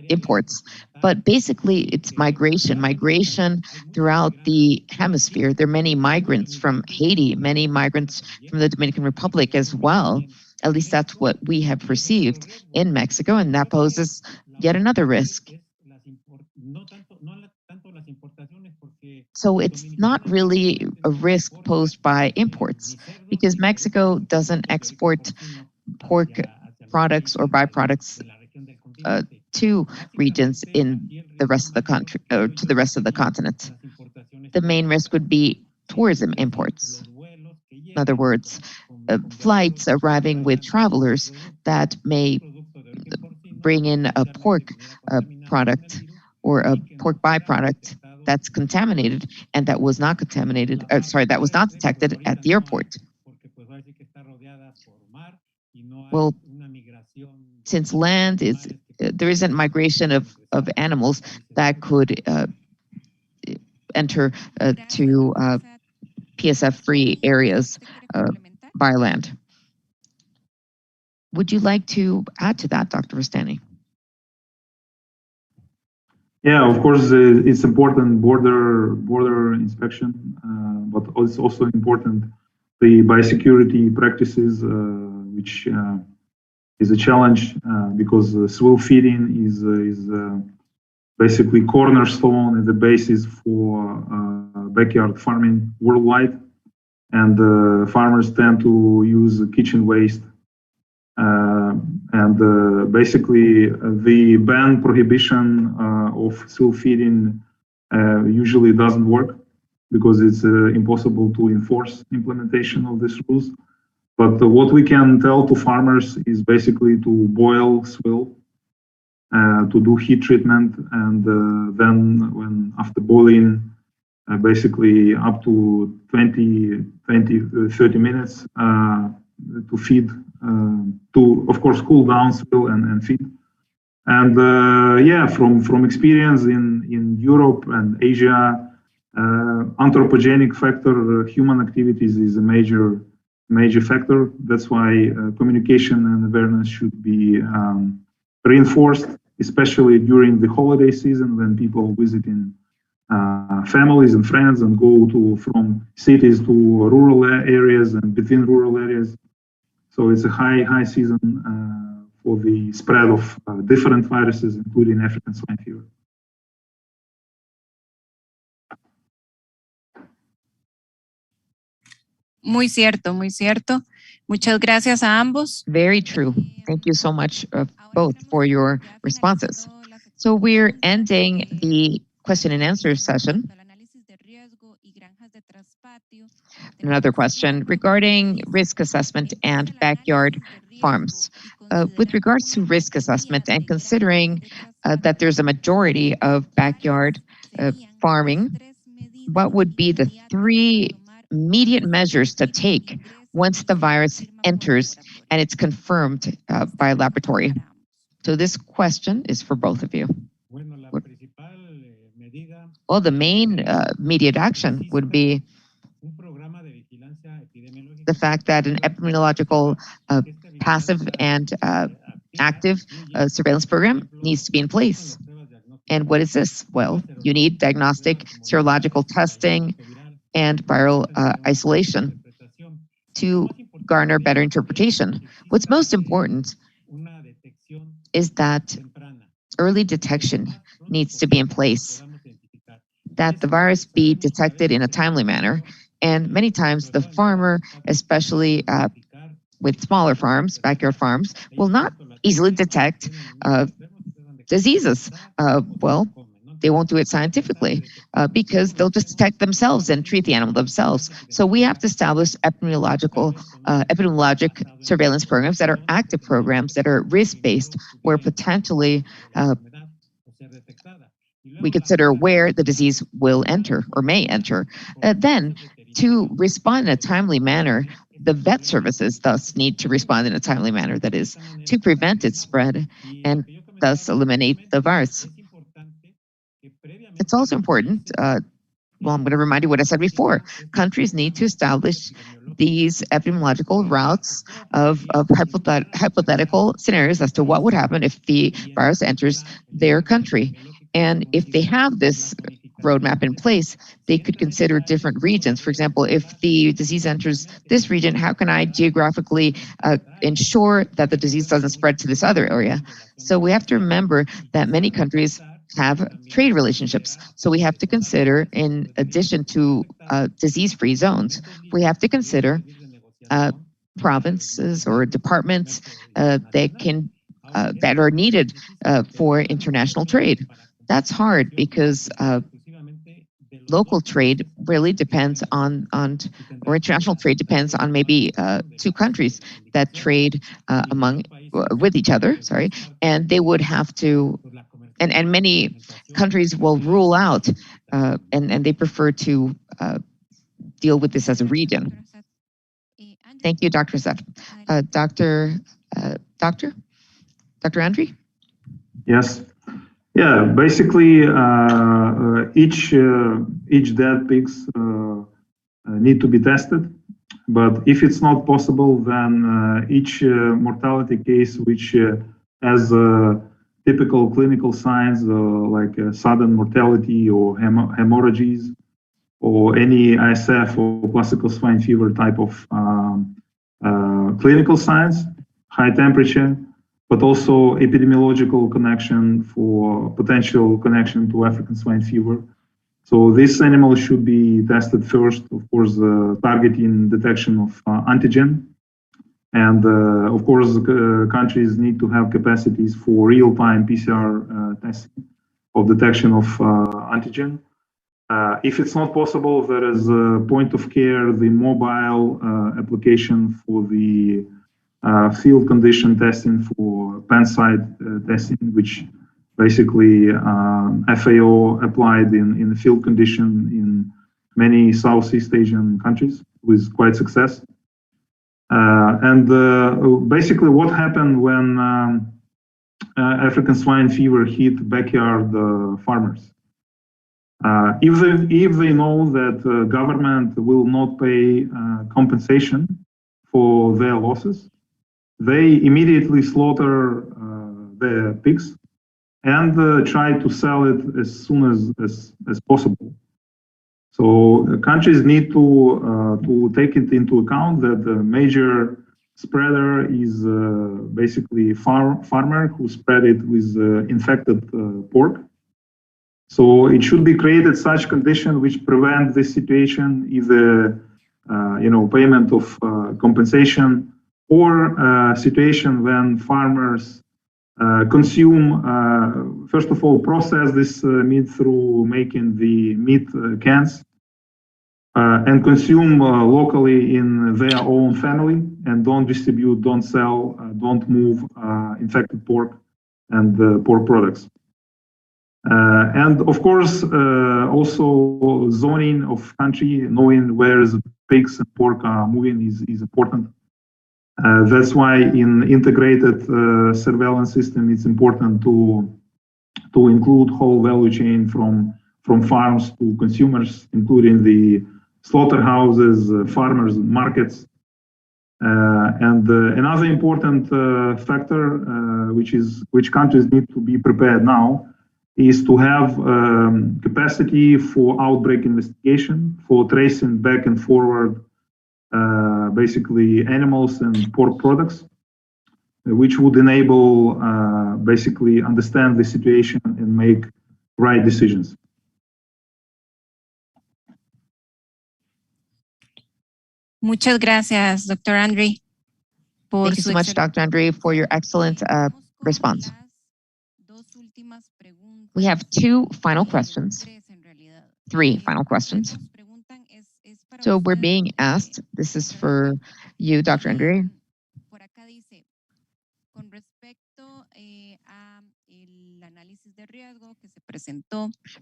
imports. But basically, it's migration throughout the hemisphere. There are many migrants from Haiti, many migrants from the Dominican Republic as well. At least that's what we have perceived in Mexico, and that poses yet another risk. So it's not really a risk posed by imports, because Mexico doesn't export pork products or byproducts to regions in the rest of the country, or to the rest of the continent. The main risk would be tourism imports. In other words, flights arriving with travelers that may bring in a pork product or a pork byproduct that's contaminated and that was not contaminated, that was not detected at the airport. Well, since land is, there isn't migration of animals that could enter to PSF-free areas by land. Would you like to add to that, Dr. Rustani? Yeah, of course, it's important border inspection, but it's also important the biosecurity practices, which is a challenge because swill feeding is basically cornerstone and the basis for backyard farming worldwide, and farmers tend to use kitchen waste. And basically, the ban prohibition of swill feeding usually doesn't work because it's impossible to enforce implementation of these rules. But what we can tell to farmers is basically to boil swill, to do heat treatment, and then when after boiling, basically up to 30 minutes to feed, to of course cool down swill and feed. And yeah, from experience in Europe and Asia, anthropogenic factor, human activities is a major factor. That's why communication and awareness should be reinforced, especially during the holiday season when people visiting families and friends and go from cities to rural areas and between rural areas. So it's a high season for the spread of different viruses, including African swine fever. Muy cierto, muy cierto. Muchas gracias a ambos. Very true. Thank you so much both for your responses. So we're ending the question and answer session. Another question regarding risk assessment and backyard farms. With regards to risk assessment and considering that there's a majority of backyard farming, what would be the 3 immediate measures to take once the virus enters and it's confirmed by a laboratory? So this question is for both of you. Well, the main immediate action would be the fact that an epidemiological passive and active surveillance program needs to be in place. And what is this? Well, you need diagnostic serological testing and viral isolation to garner better interpretation. What's most important is that early detection needs to be in place, that the virus be detected in a timely manner. And many times the farmer, especially with smaller farms, backyard farms, will not easily detect diseases. Well, they won't do it scientifically because they'll just detect themselves and treat the animal themselves. So we have to establish epidemiologic surveillance programs that are active programs that are risk-based, where potentially we consider where the disease will enter or may enter. Then, to respond in a timely manner, the vet services thus need to respond in a timely manner, that is, to prevent its spread and thus eliminate the virus. It's also important well, I'm going to remind you what I said before. Countries need to establish these epidemiological routes of hypothetical scenarios as to what would happen if the virus enters their country. And if they have this roadmap in place, they could consider different regions. For example, if the disease enters this region, how can I geographically ensure that the disease doesn't spread to this other area? So we have to remember that many countries have trade relationships. So we have to consider, in addition to disease-free zones, we have to consider provinces or departments that are needed for international trade. That's hard because local trade really depends on or international trade depends on maybe two countries that trade with each other, and they would have to, and many countries will rule out and they prefer to deal with this as a region. Thank you, Dr. Zef. Dr. Andre? Yes. Yeah, basically each dead pigs need to be tested, but if it's not possible, then each mortality case which has typical clinical signs like sudden mortality or hemorrhages or any ASF or classical swine fever type of clinical signs, high temperature, but also epidemiological connection for potential connection to African swine fever. So this animal should be tested first, of course, targeting detection of antigen. And of course, countries need to have capacities for real-time PCR testing of detection of antigen. If it's not possible, there is a point of care, the mobile application for the field condition testing for pen-side testing, which basically FAO applied in the field condition in many Southeast Asian countries with quite success. Basically what happened when African swine fever hit backyard farmers? If they know that government will not pay compensation for their losses, they immediately slaughter the pigs and try to sell it as soon as possible. So countries need to take it into account that the major spreader is basically farmer who spread it with infected pork. So it should be created such condition which prevent this situation, either payment of compensation or situation when farmers consume, first of all, process this meat through making the meat cans and consume locally in their own family and don't distribute, don't sell, don't move infected pork and pork products. And of course, also zoning of country, knowing where the pigs and pork are moving is important. That's why in integrated surveillance system, it's important to include whole value chain from farms to consumers, including the slaughterhouses, farmers, markets. And another important factor, which countries need to be prepared now, is to have capacity for outbreak investigation, for tracing back and forward basically animals and pork products, which would enable basically understand the situation and make right decisions. Muchas gracias, Dr. Andre. Thank you so much, Dr. Andre, for your excellent response. We have three final questions. So we're being asked, this is for you, Dr. Andre.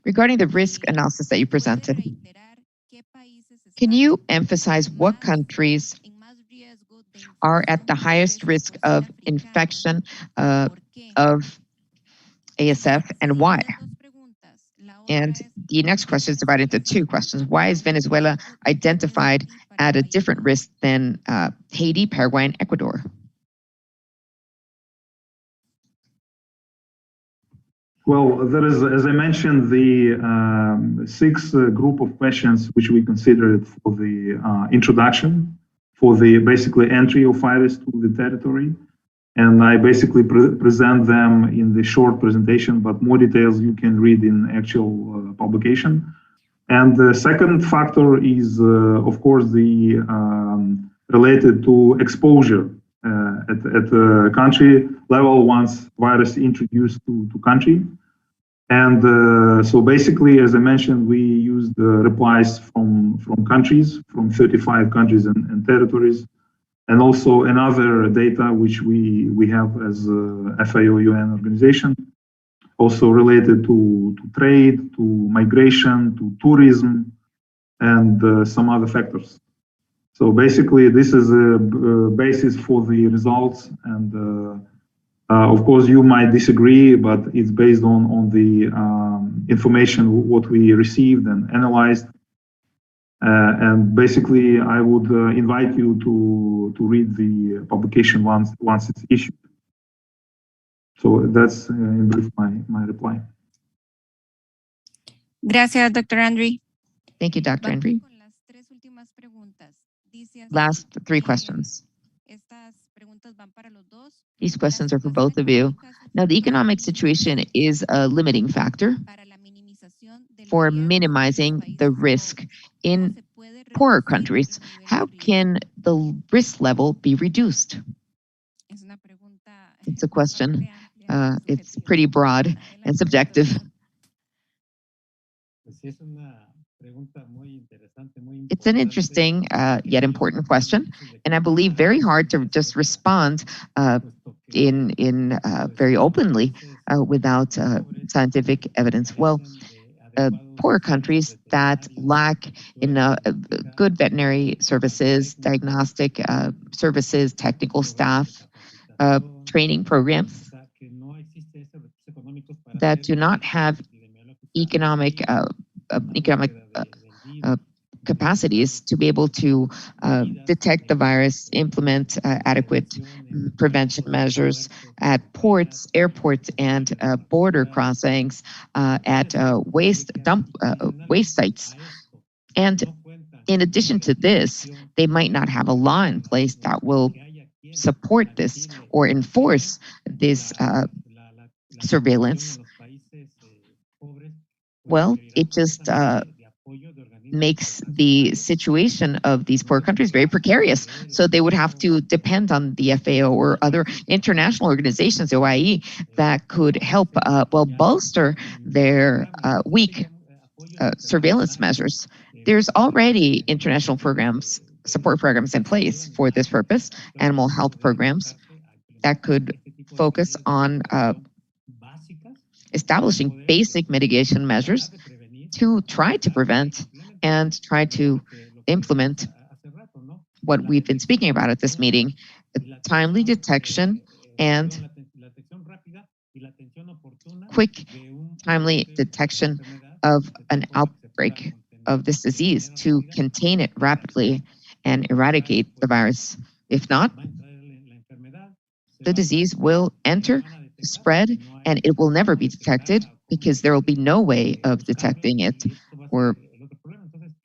Regarding the risk analysis that you presented, can you emphasize what countries are at the highest risk of infection of ASF and why? And the next question is divided into two questions. Why is Venezuela identified at a different risk than Haiti, Paraguay, and Ecuador? Well, there is, as I mentioned, the six group of questions which we considered for the introduction, for the basically entry of virus to the territory. And I basically present them in the short presentation, but more details you can read in actual publication. And the second factor is, of course, the related to exposure at the country level once virus introduced to country. And so basically, as I mentioned, we used replies from countries, from 35 countries and territories. And also another data which we have as FAO UN organization, also related to trade, to migration, to tourism, and some other factors. So basically, this is a basis for the results. And of course, you might disagree, but it's based on the information what we received and analyzed. And basically, I would invite you to read the publication once it's issued. So that's in brief my reply. Gracias, Dr. Andre. Thank you, Dr. Andre. Last three questions. These questions are for both of you. Now, the economic situation is a limiting factor for minimizing the risk in poorer countries. How can the risk level be reduced? It's a question. It's pretty broad and subjective. It's an interesting yet important question, and I believe very hard to just respond in very openly without scientific evidence. Well, poorer countries that lack in good veterinary services, diagnostic services, technical staff, training programs, that do not have economic capacities to be able to detect the virus, implement adequate prevention measures at ports, airports, and border crossings, at waste sites. And in addition to this, they might not have a law in place that will support this or enforce this surveillance. Well, it just makes the situation of these poor countries very precarious. So they would have to depend on the FAO or other international organizations, OIE, that could help bolster their weak surveillance measures. There's already international programs, support programs in place for this purpose, animal health programs that could focus on establishing basic mitigation measures to try to prevent and try to implement what we've been speaking about at this meeting, timely detection and quick, timely detection of an outbreak of this disease to contain it rapidly and eradicate the virus. If not, the disease will enter, spread, and it will never be detected because there will be no way of detecting it,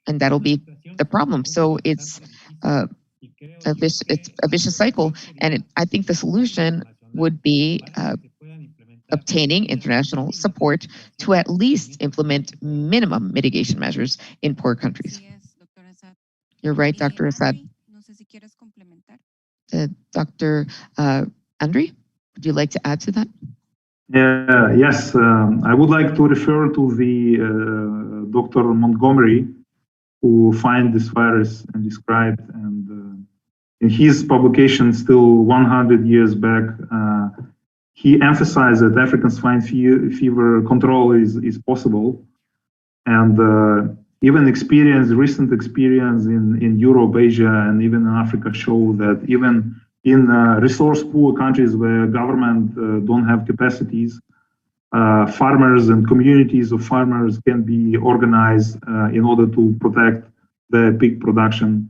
and that'll be the problem. So it's a vicious cycle, and I think the solution would be obtaining international support to at least implement minimum mitigation measures in poor countries. You're right, Dr. Assad. Dr. Andre, would you like to add to that? Yes, I would like to refer to the Dr. Montgomery, who find this virus and described, and in his publication still 100 years back, he emphasized that African swine fever control is possible, and even recent experience in Europe, Asia, and even in Africa show that even in resource poor countries where government don't have capacities, farmers and communities of farmers can be organized in order to protect the pig production,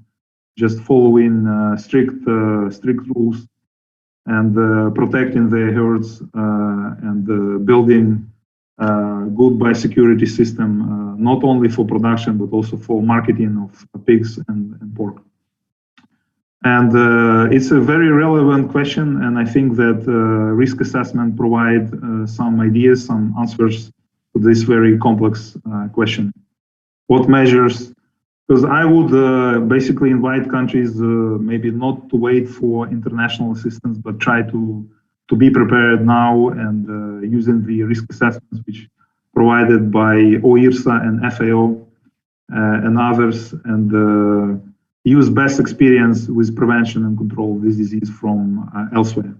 just following strict rules and protecting the herds and building good biosecurity system, not only for production, but also for marketing of pigs and pork. And it's a very relevant question, and I think that risk assessment provide some ideas, some answers to this very complex question. What measures? Because I would basically invite countries maybe not to wait for international assistance, but try to be prepared now and using the risk assessments which provided by OIRSA and FAO and others, and use best experience with prevention and control of this disease from elsewhere.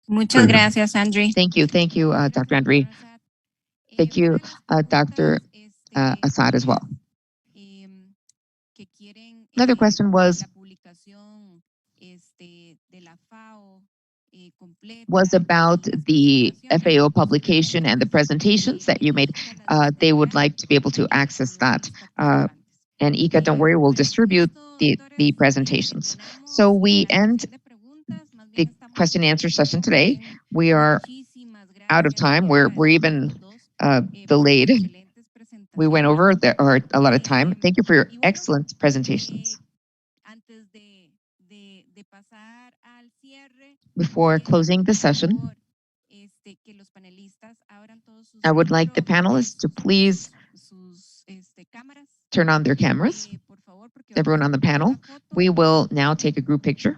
Muchas gracias, Andre. Thank you, Dr. Andre. Thank you, Dr. Assad as well. Another question was about the FAO publication and the presentations that you made. They would like to be able to access that. And IICA, don't worry, we'll distribute the presentations. So we end the question and answer session today. We are out of time. We're even delayed. We went over a lot of time. Thank you for your excellent presentations. Before closing the session, I would like the panelists to please turn on their cameras. Everyone on the panel, we will now take a group picture.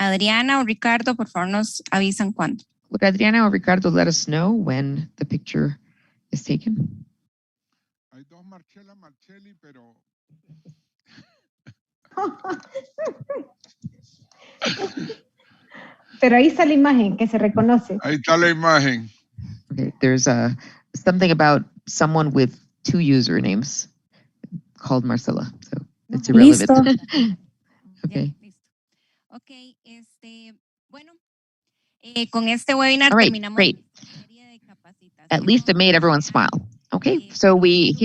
Adriana o Ricardo, por favor, nos avisan cuándo. Look, Adriana or Ricardo, let us know when the picture is taken. Hay dos Marcelli, pero... Pero ahí está la imagen que se reconoce. Ahí está la imagen. Okay, there's something about someone with two usernames called Marcela, so it's irrelevant. Okay. Okay, bueno, con este webinar terminamos. Great. At least it made everyone smile. Okay, so we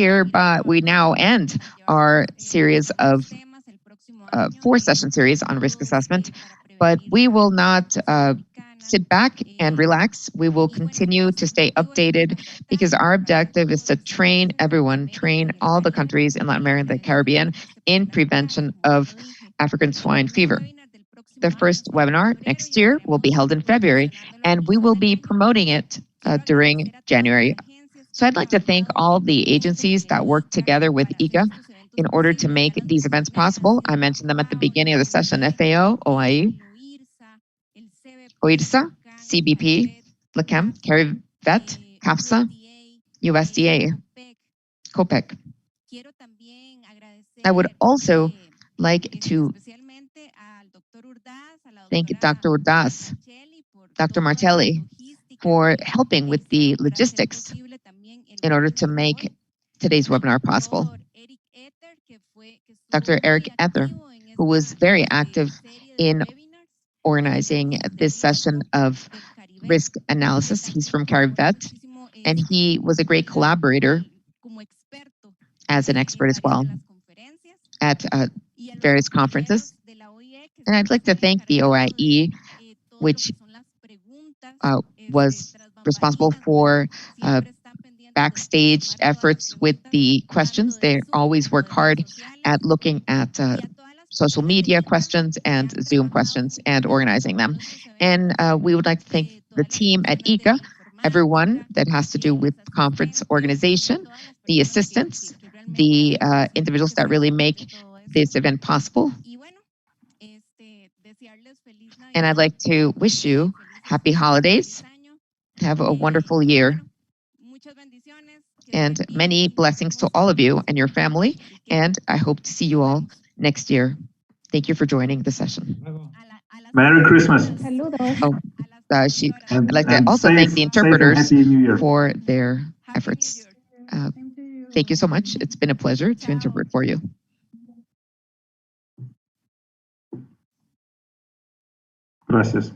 now end our series of 4-session series on risk assessment, but we will not sit back and relax. We will continue to stay updated because our objective is to train everyone, train all the countries in Latin America and the Caribbean in prevention of African swine fever. The first webinar next year will be held in February, and we will be promoting it during January. So I'd like to thank all the agencies that work together with IICA in order to make these events possible. I mentioned them at the beginning of the session: FAO, OIE, OIRSA, CVP, LAC, CaribVET, CAFSA, USDA, COPEG. I would also like to thank Dr. Urdas, Dr. Martelli, for helping with the logistics in order to make today's webinar possible. Dr. Eric Ether, who was very active in organizing this session of risk analysis. He's from CaribVET, and he was a great collaborator as an expert as well at various conferences. And I'd like to thank the OIE, which was responsible for backstage efforts with the questions. They always work hard at looking at social media questions and Zoom questions and organizing them. And we would like to thank the team at IICA, everyone that has to do with conference organization, the assistants, the individuals that really make this event possible. And I'd like to wish you happy holidays. Have a wonderful year. And many blessings to all of you and your family. And I hope to see you all next year. Thank you for joining the session. Merry Christmas. Saludos. Oh. I'd like to And also thank the safe and interpreters happy New Year. for their efforts. Thank you so much. It's been a pleasure to interpret for you. Gracias.